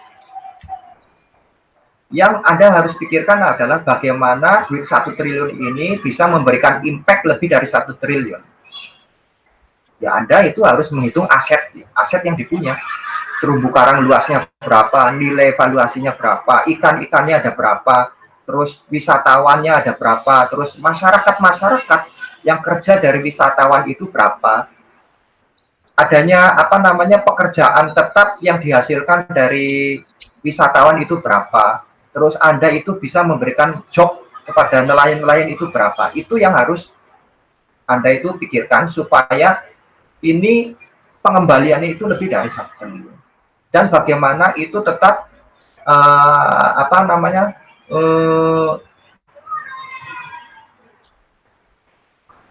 Yang Anda harus pikirkan adalah bagaimana duit 1 triliun ini bisa memberikan impact lebih dari 1 triliun. Ya Anda itu harus menghitung aset yang dipunya. Terumbu karang luasnya berapa, nilai valuasinya berapa, ikan-ikannya ada berapa, terus wisatawannya ada berapa, terus masyarakat yang kerja dari wisatawan itu berapa, adanya pekerjaan tetap yang dihasilkan dari wisatawan itu berapa, terus Anda itu bisa memberikan job kepada nelayan-nelayan itu berapa. Itu yang harus Anda itu pikirkan supaya ini pengembaliannya itu lebih dari 1 triliun. Dan bagaimana itu tetap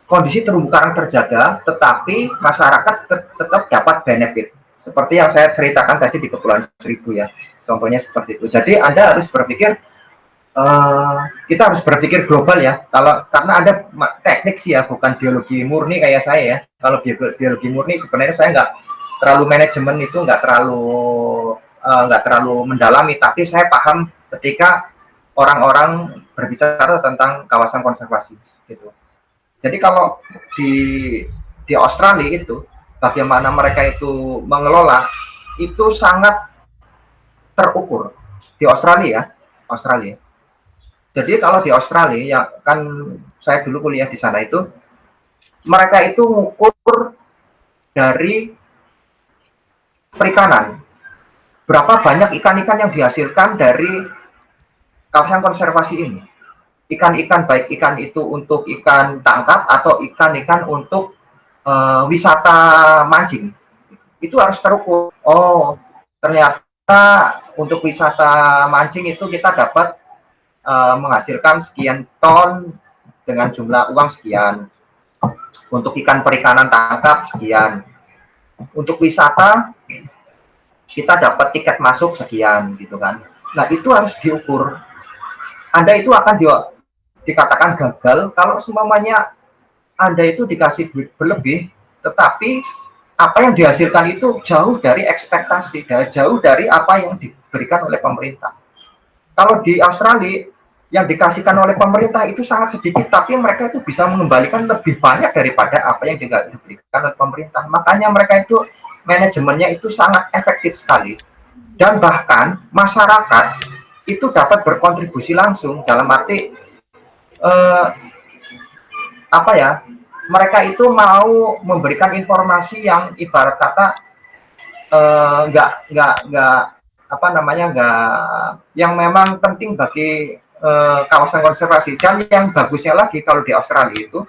kondisi terumbu karang terjaga, tetapi masyarakat tetap dapat benefit. Seperti yang saya ceritakan tadi di Kepulauan Seribu ya, contohnya seperti itu. Jadi Anda harus berpikir, kita harus berpikir global ya. Karena ada teknik sih ya, bukan biologi murni kayak saya ya. Kalau biologi murni sebenarnya saya nggak terlalu manajemen itu, nggak terlalu mendalami, tapi saya paham ketika orang-orang berbicara tentang kawasan konservasi gitu. Jadi kalau di Australia itu bagaimana mereka itu mengelola itu sangat terukur di Australia. Jadi kalau di Australia ya kan saya dulu kuliah di sana itu mereka itu mengukur dari perikanan. Berapa banyak ikan-ikan yang dihasilkan dari kawasan konservasi ini. Ikan-ikan, baik ikan itu untuk ikan tangkap atau ikan-ikan untuk wisata mancing. Itu harus terukur. Oh, ternyata untuk wisata mancing itu kita dapat menghasilkan sekian ton dengan jumlah uang sekian. Untuk ikan perikanan tangkap sekian. Untuk wisata kita dapat tiket masuk sekian gitu kan. Nah itu harus diukur. Anda itu akan dikatakan gagal kalau semuanya Anda itu dikasih duit berlebih, tetapi apa yang dihasilkan itu jauh dari ekspektasi, jauh dari apa yang diberikan oleh pemerintah. Kalau di Australia yang dikasihkan oleh pemerintah itu sangat sedikit, tapi mereka itu bisa mengembalikan lebih banyak daripada apa yang diberikan oleh pemerintah. Makanya mereka itu manajemennya itu sangat efektif sekali, dan bahkan masyarakat itu dapat berkontribusi langsung dalam arti mereka itu mau memberikan informasi yang ibarat kata yang memang penting bagi kawasan konservasi. Dan yang bagusnya lagi kalau di Australia itu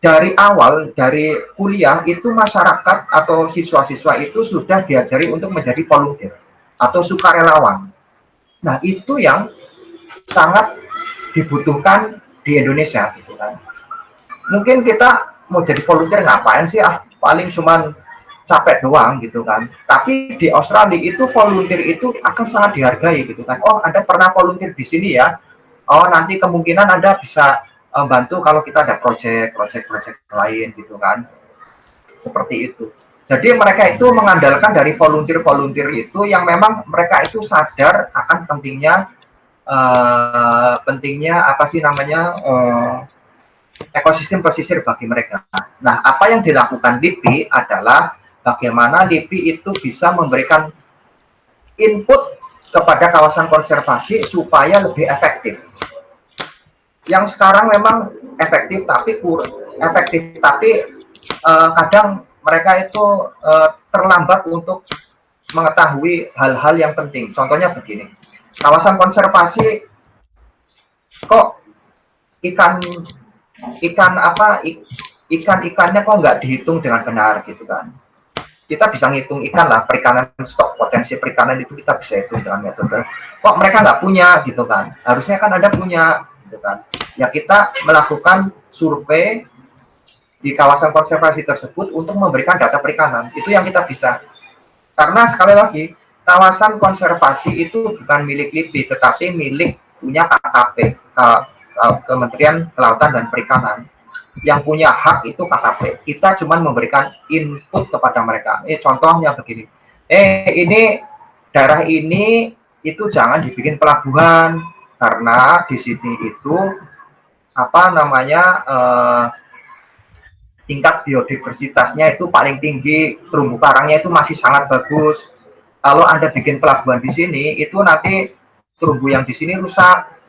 dari awal, dari kuliah itu masyarakat atau siswa-siswa itu sudah diajari untuk menjadi volunteer atau sukarelawan. Nah itu yang sangat dibutuhkan di Indonesia gitu kan. Mungkin kita mau jadi volunteer ngapain sih, paling cuman capek doang gitu kan. Tapi di Australia itu volunteer itu akan sangat dihargai gitu kan. Oh Anda pernah volunteer di sini ya, oh nanti kemungkinan Anda bisa bantu kalau kita ada proyek lain gitu kan, seperti itu. Jadi mereka itu mengandalkan dari volunteer itu yang memang mereka itu sadar akan pentingnya ekosistem pesisir bagi mereka. Nah, apa yang dilakukan LIPI adalah bagaimana LIPI itu bisa memberikan input kepada kawasan konservasi supaya lebih efektif. Yang sekarang memang efektif tapi kadang mereka itu terlambat untuk mengetahui hal-hal yang penting. Contohnya begini, kawasan konservasi kok ikan-ikannya kok nggak dihitung dengan benar gitu kan. Kita bisa ngitung ikan lah, perikanan, stok potensi perikanan itu kita bisa hitung dengan metode. Kok mereka nggak punya gitu kan? Harusnya kan Anda punya gitu kan. Ya kita melakukan survei di kawasan konservasi tersebut untuk memberikan data perikanan. Itu yang kita bisa. Karena sekali lagi, kawasan konservasi itu bukan milik LIPI, tetapi milik punya KKP, Kementerian Kelautan dan Perikanan. Yang punya hak itu KKP. Kita cuma memberikan input kepada mereka. Contohnya begini. Ini daerah ini itu jangan dibikin pelabuhan karena di sini itu tingkat biodiversitasnya itu paling tinggi, terumbu karangnya itu masih sangat bagus. Kalau Anda bikin pelabuhan di sini, itu nanti terumbu yang di sini rusak.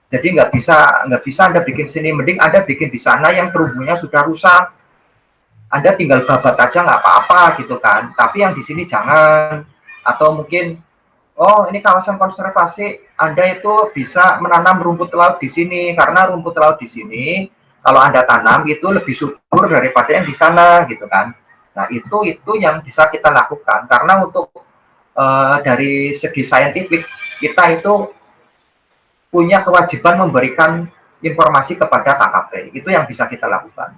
Jadi nggak bisa Anda bikin sini, mending Anda bikin di sana yang terumbunya sudah rusak. Anda tinggal babat aja nggak apa-apa gitu kan. Tapi yang di sini jangan. Atau mungkin, oh ini kawasan konservasi, Anda itu bisa menanam rumput laut di sini karena rumput laut di sini kalau Anda tanam itu lebih subur daripada yang di sana gitu kan. Nah itu yang bisa kita lakukan karena untuk dari segi saintifik kita itu punya kewajiban memberikan informasi kepada KKP. Itu yang bisa kita lakukan.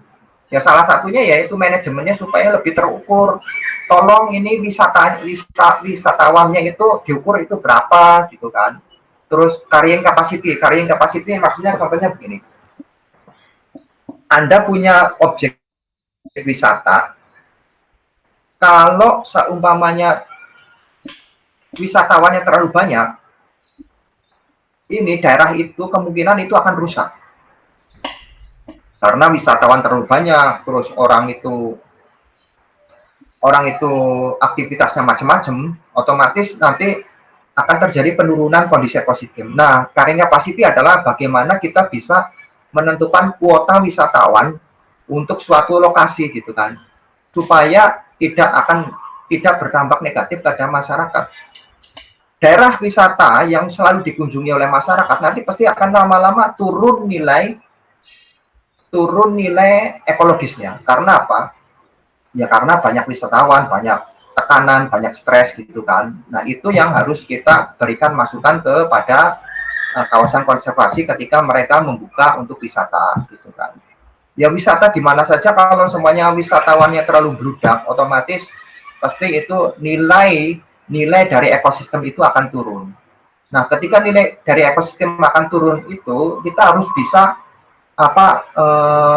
Ya salah satunya yaitu manajemennya supaya lebih terukur. Tolong ini wisatawannya itu diukur itu berapa gitu kan. Terus carrying capacity maksudnya contohnya begini. Anda punya objek wisata. Kalau seumpamanya wisatawannya terlalu banyak, ini daerah itu kemungkinan itu akan rusak. Karena wisatawan terlalu banyak, terus orang itu aktivitasnya macam-macam, otomatis nanti akan terjadi penurunan kondisi ekosistem. Nah, carrying capacity adalah bagaimana kita bisa menentukan kuota wisatawan untuk suatu lokasi gitu kan, supaya tidak berdampak negatif pada masyarakat. Daerah wisata yang selalu dikunjungi oleh masyarakat nanti pasti akan lama-lama turun nilai ekologisnya. Karena apa? Ya karena banyak wisatawan, banyak tekanan, banyak stres gitu kan. Nah itu yang harus kita berikan masukan kepada kawasan konservasi ketika mereka membuka untuk wisata gitu kan. Ya wisata di mana saja kalau semuanya wisatawannya terlalu bludak, otomatis pasti itu nilai dari ekosistem itu akan turun. Nah, ketika nilai dari ekosistem akan turun itu, kita harus bisa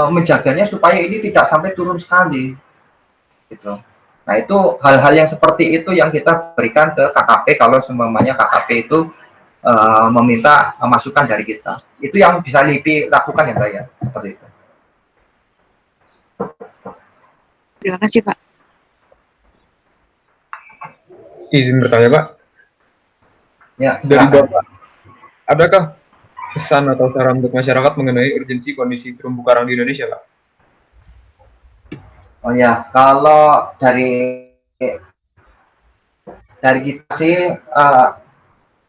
menjaganya supaya ini tidak sampai turun sekali. Gitu. Nah, itu hal-hal yang seperti itu yang kita berikan ke KKP kalau semuanya KKP itu meminta masukan dari kita. Itu yang bisa LIPI lakukan ya, Mbak ya, seperti itu. Terima kasih, Pak. Izin bertanya, Pak. Ya, dari Bapak, adakah pesan atau saran untuk masyarakat mengenai urgensi kondisi terumbu karang di Indonesia, Pak? Oh ya, kalau dari kita sih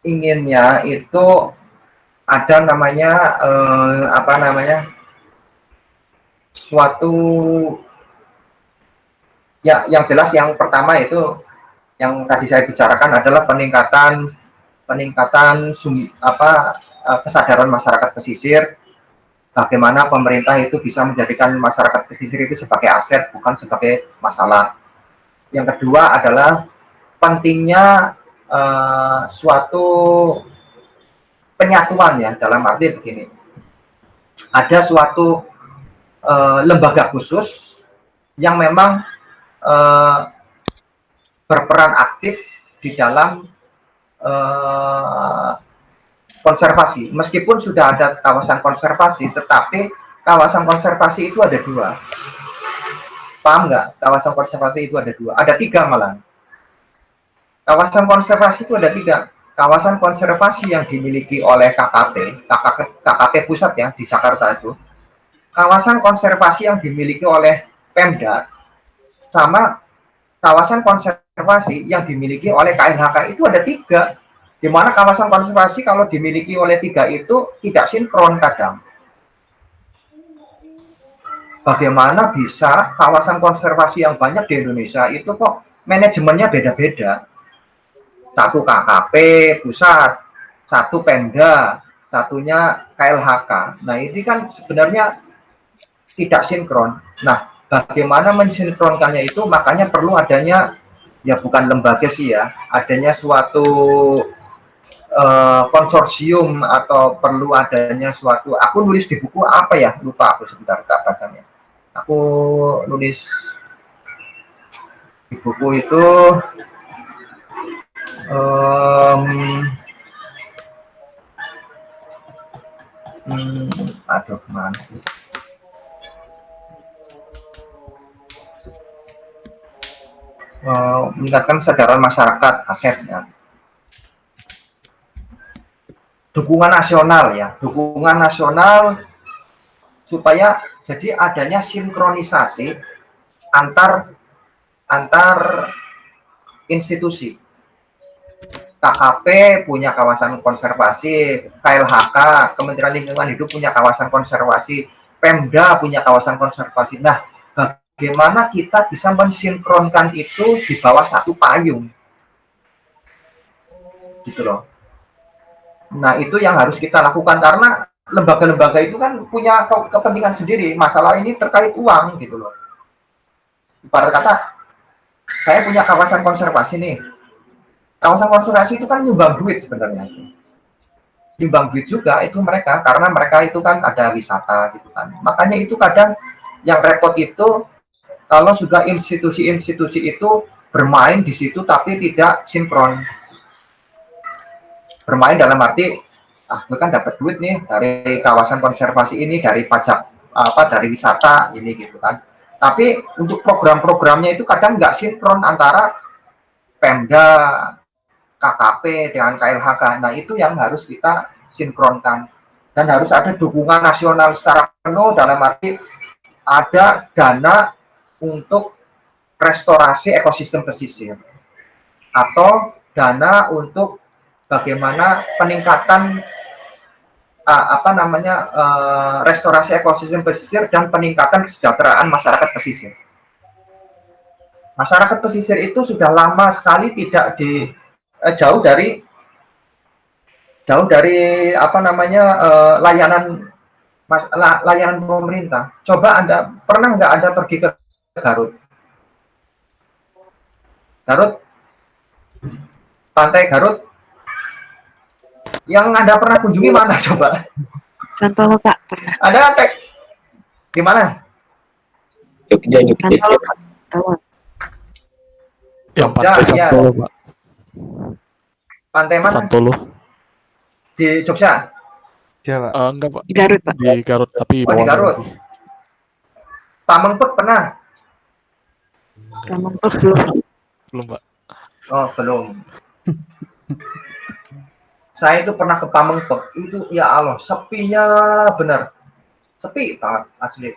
inginnya itu ada namanya suatu ya yang jelas yang pertama itu yang tadi saya bicarakan adalah peningkatan kesadaran masyarakat pesisir, bagaimana pemerintah itu bisa menjadikan masyarakat pesisir itu sebagai aset bukan sebagai masalah. Yang kedua adalah pentingnya suatu penyatuan ya, dalam arti begini, ada suatu lembaga khusus yang memang berperan aktif di dalam konservasi. Meskipun sudah ada kawasan konservasi, tetapi kawasan konservasi itu ada dua. Paham nggak? Kawasan konservasi itu ada dua. Ada tiga malah. Kawasan konservasi itu ada tiga. Kawasan konservasi yang dimiliki oleh KKP pusat ya di Jakarta itu. Kawasan konservasi yang dimiliki oleh Pemda, sama kawasan konservasi konservasi yang dimiliki oleh KLHK itu ada 3, di mana kawasan konservasi kalau dimiliki oleh 3 itu tidak sinkron kadang. Bagaimana bisa kawasan konservasi yang banyak di Indonesia itu kok manajemennya beda-beda? Satu KKP pusat, satu Pemda, satunya KLHK. Nah, ini kan sebenarnya tidak sinkron. Nah, bagaimana mensinkronkannya itu makanya perlu adanya, ya bukan lembaga sih ya, adanya suatu konsorsium atau perlu adanya suatu, aku nulis di buku apa ya, lupa aku sebentar tak bacanya. Aku nulis di buku itu aduh kemana sih? Meningkatkan kesadaran masyarakat asetnya. Dukungan nasional ya, dukungan nasional supaya jadi adanya sinkronisasi antar institusi. KKP punya kawasan konservasi, KLHK, Kementerian Lingkungan Hidup punya kawasan konservasi, Pemda punya kawasan konservasi. Nah, bagaimana kita bisa mensinkronkan itu di bawah satu payung? Gitu loh. Nah, itu yang harus kita lakukan karena lembaga-lembaga itu kan punya kepentingan sendiri. Masalah ini terkait uang gitu loh. Ibarat kata, saya punya kawasan konservasi nih. Kawasan konservasi itu kan nyumbang duit sebenarnya. Nyumbang duit juga itu mereka, karena mereka itu kan ada wisata gitu kan. Makanya itu kadang yang repot itu kalau sudah institusi-institusi itu bermain di situ tapi tidak sinkron. Bermain dalam arti, gue kan dapat duit nih dari kawasan konservasi ini, dari pajak dari wisata ini gitu kan. Tapi untuk program-programnya itu kadang nggak sinkron antara Pemda, KKP dengan KLHK. Nah, itu yang harus kita sinkronkan. Dan harus ada dukungan nasional secara penuh dalam arti ada dana untuk restorasi ekosistem pesisir. Atau dana untuk bagaimana peningkatan restorasi ekosistem pesisir dan peningkatan kesejahteraan masyarakat pesisir. Masyarakat pesisir itu sudah lama sekali tidak jauh dari layanan pemerintah. Coba Anda pernah nggak Anda pergi ke Garut? Pantai Garut, yang Anda pernah kunjungi mana coba? Santolo Pak, pernah. Ada gimana? Jogja. Santolo Pak, tahu. Yang pantai Santolo, Pak. Pantai mana? Santolo. Di Jogja? Jawa. Enggak, Pak. Di Garut, Pak. Di Garut, tapi di Garut. Pamengpek pernah? Pamengpek belum. Belum, Pak. Oh, belum. Saya itu pernah ke Pamengpek, itu ya Allah, sepinya benar. Sepi banget asli.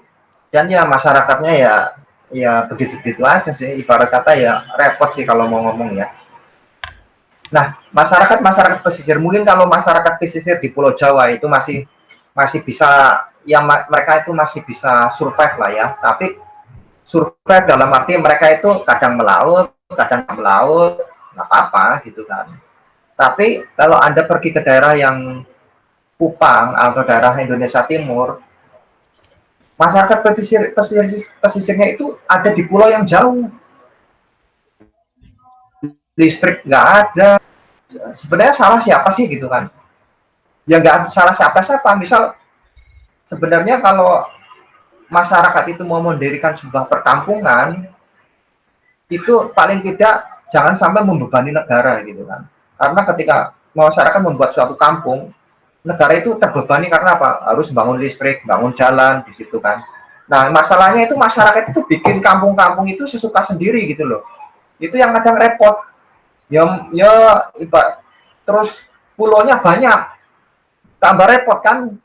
Dan ya masyarakatnya ya begitu-begitu aja sih, ibarat kata ya repot sih kalau mau ngomong ya. Nah, masyarakat pesisir, mungkin kalau masyarakat pesisir di Pulau Jawa itu masih bisa, ya mereka itu masih bisa survive lah ya. Tapi survive dalam arti mereka itu kadang melaut, kadang nggak melaut, nggak apa-apa gitu kan. Tapi kalau Anda pergi ke daerah yang Kupang atau daerah Indonesia Timur, masyarakat pesisirnya itu ada di pulau yang jauh. Listrik nggak ada. Sebenarnya salah siapa sih gitu kan? Ya nggak salah siapa-siapa. Misal sebenarnya kalau masyarakat itu mau mendirikan sebuah perkampungan, itu paling tidak jangan sampai membebani negara gitu kan. Karena ketika masyarakat membuat suatu kampung, negara itu terbebani karena apa? Harus bangun listrik, bangun jalan di situ kan. Nah, masalahnya itu masyarakat itu bikin kampung-kampung itu sesuka sendiri gitu loh. Itu yang kadang repot. Terus pulaunya banyak, tambah repot kan.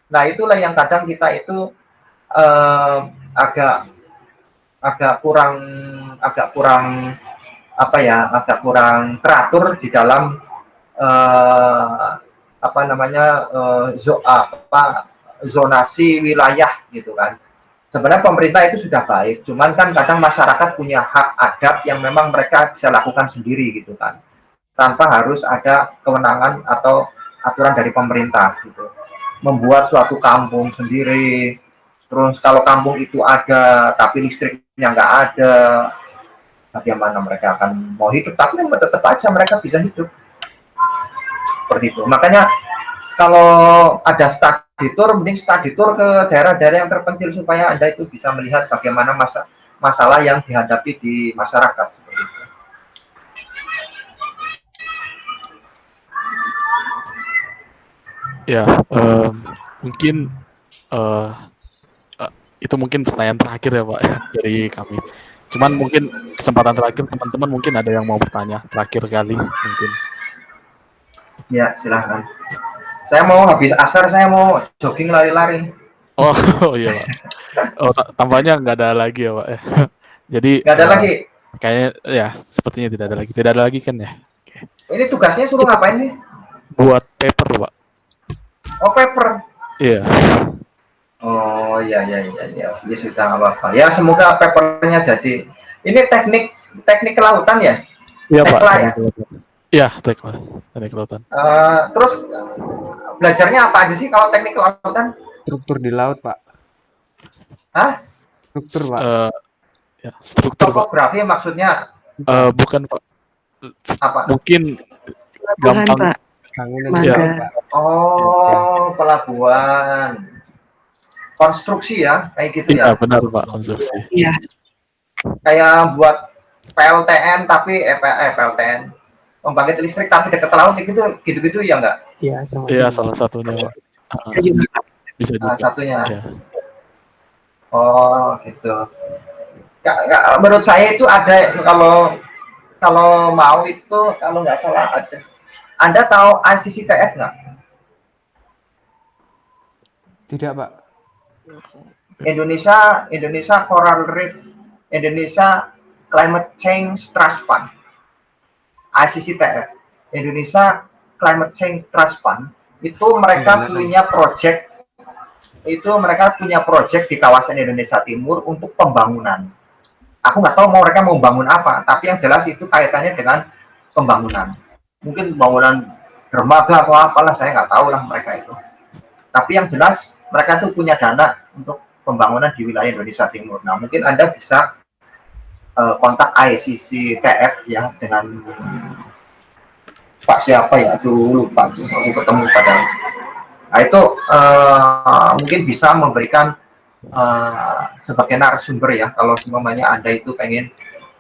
Nah, itulah yang kadang kita itu agak kurang apa ya, agak kurang teratur di dalam apa namanya zonasi wilayah gitu kan. Sebenarnya pemerintah itu sudah baik, cuman kan kadang masyarakat punya hak adat yang memang mereka bisa lakukan sendiri gitu kan, tanpa harus ada kewenangan atau aturan dari pemerintah gitu. Membuat suatu kampung sendiri, terus kalau kampung itu ada tapi listriknya nggak ada, bagaimana mereka akan mau hidup? Tapi tetap aja mereka bisa hidup seperti itu. Makanya kalau ada study tour, mending study tour ke daerah-daerah yang terpencil supaya Anda itu bisa melihat bagaimana masalah yang dihadapi di masyarakat seperti itu. Ya, mungkin eh, itu mungkin pertanyaan terakhir ya Pak ya, dari kami. Cuman mungkin kesempatan terakhir teman-teman mungkin ada yang mau bertanya terakhir kali mungkin. Ya, silahkan. Saya mau habis asar, saya mau jogging lari-lari. Oh, oh iya Pak. Oh, tampaknya nggak ada lagi ya Pak ya. Jadi Nggak ada lagi. kayaknya ya sepertinya tidak ada lagi. Tidak ada lagi kan ya? Oke. Ini tugasnya suruh ngapain sih? Buat paper Pak. Oh, paper. Iya. Oh, iya, ya sudah nggak apa-apa. Ya, semoga papernya jadi. Ini teknik kelautan ya? Iya Pak. Tekla ya? Iya, teknik kelautan. Terus belajarnya apa aja sih kalau teknik kelautan? Struktur di laut, Pak. Hah? Struktur, Pak. Ya, struktur Pak. Topografi maksudnya? Bukan Pak. Apa? Mungkin Pelabuhan, gampang. Pak. Ya. Oh, pelabuhan. Konstruksi ya, kayak gitu ya? Iya, benar Pak, konstruksi. Iya. Kayak buat PLTN tapi PLTN. Pembangkit listrik tapi dekat laut gitu ya enggak? Iya, Iya, salah satunya Pak. Bisa juga, Pak. Bisa juga. Salah satunya. Ya. Oh, gitu. Menurut saya itu ada kalau mau itu kalau nggak salah ada. Anda tahu ICCTF nggak? Tidak, Pak. Indonesia Coral Reef, Indonesia Climate Change Trust Fund. ICCTF, Indonesia Climate Change Trust Fund, itu mereka punya project di kawasan Indonesia Timur untuk pembangunan. Aku nggak tahu mereka mau bangun apa, tapi yang jelas itu kaitannya dengan pembangunan. Mungkin pembangunan dermaga atau apalah, saya nggak tahu lah mereka itu. Tapi yang jelas mereka tuh punya dana untuk pembangunan di wilayah Indonesia Timur. Nah, mungkin Anda bisa kontak ICCTF ya dengan Pak siapa ya, aduh lupa aku ketemu pada. Nah, itu mungkin bisa memberikan sebagai narasumber ya, kalau semuanya Anda itu pengen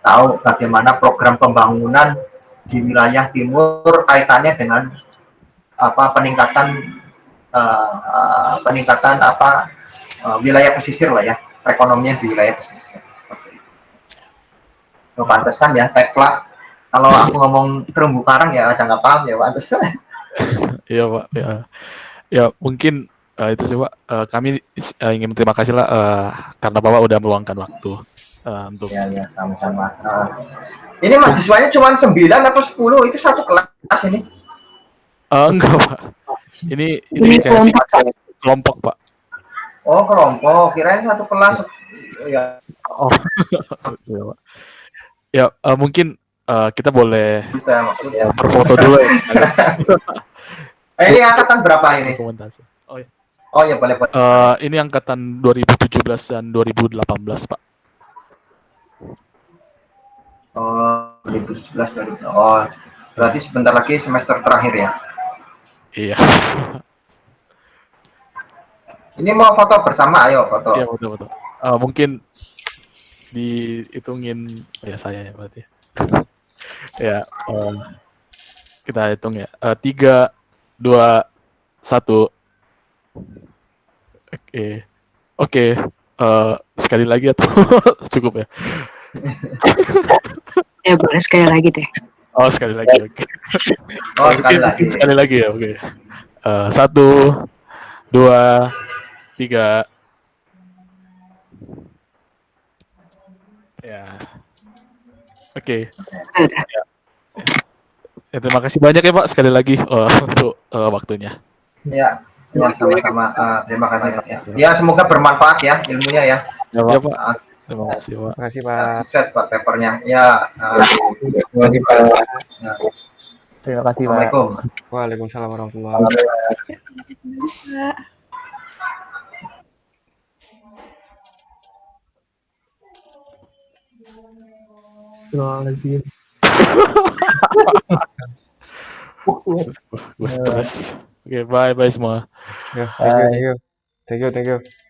tahu bagaimana program pembangunan di wilayah timur kaitannya dengan peningkatan wilayah pesisir lah ya, perekonomian di wilayah pesisir. Oh, pantesan ya, Tekla. Kalau aku ngomong terumbu karang ya ada nggak paham ya, pantesan. Iya Pak. Ya mungkin itu sih Pak. Kami ingin terima kasih lah karena Bapak udah meluangkan waktu untuk. Ya sama-sama. Ini mahasiswanya cuma 9 atau 10, itu satu kelas ini? Enggak Pak. Ini kayak kelompok Pak. Oh, kelompok. Kirain satu kelas. Ya. Oh. Iya, Pak. Ya mungkin kita boleh berfoto dulu ya. Ini angkatan berapa ini? Dokumentasi. Oh ya. Oh ya, boleh. Ini angkatan 2017 dan 2018 Pak. Oh, 2017 2018. Oh, berarti sebentar lagi semester terakhir ya? Iya. Ini mau foto bersama, ayo foto. Iya, foto. Mungkin dihitungin ya saya ya berarti. Ya, kita hitung ya. 3, 2, 1. Oke. Sekali lagi atau cukup ya? Ya boleh sekali lagi deh. Oh, sekali lagi. Oke. Oh, sekali lagi ya, oke. 1, 2, 3. Ya. Oke. Udah. Ya, terima kasih banyak ya Pak sekali lagi untuk waktunya. Ya, ya sama-sama. Terima kasih ya. Ya, semoga bermanfaat ya ilmunya ya. Ya Pak. Ah, Terima kasih Pak. Terima kasih ya, Pak. sukses buat papernya. Ya, Terima kasih Pak. ya. Terima kasih Pak. Assalamualaikum. Waalaikumsalam warahmatullahi wabarakatuh. Pak. Astagfirullahaladzim. Gue stres. Oke, bye semua. Ya, Bye. thank you.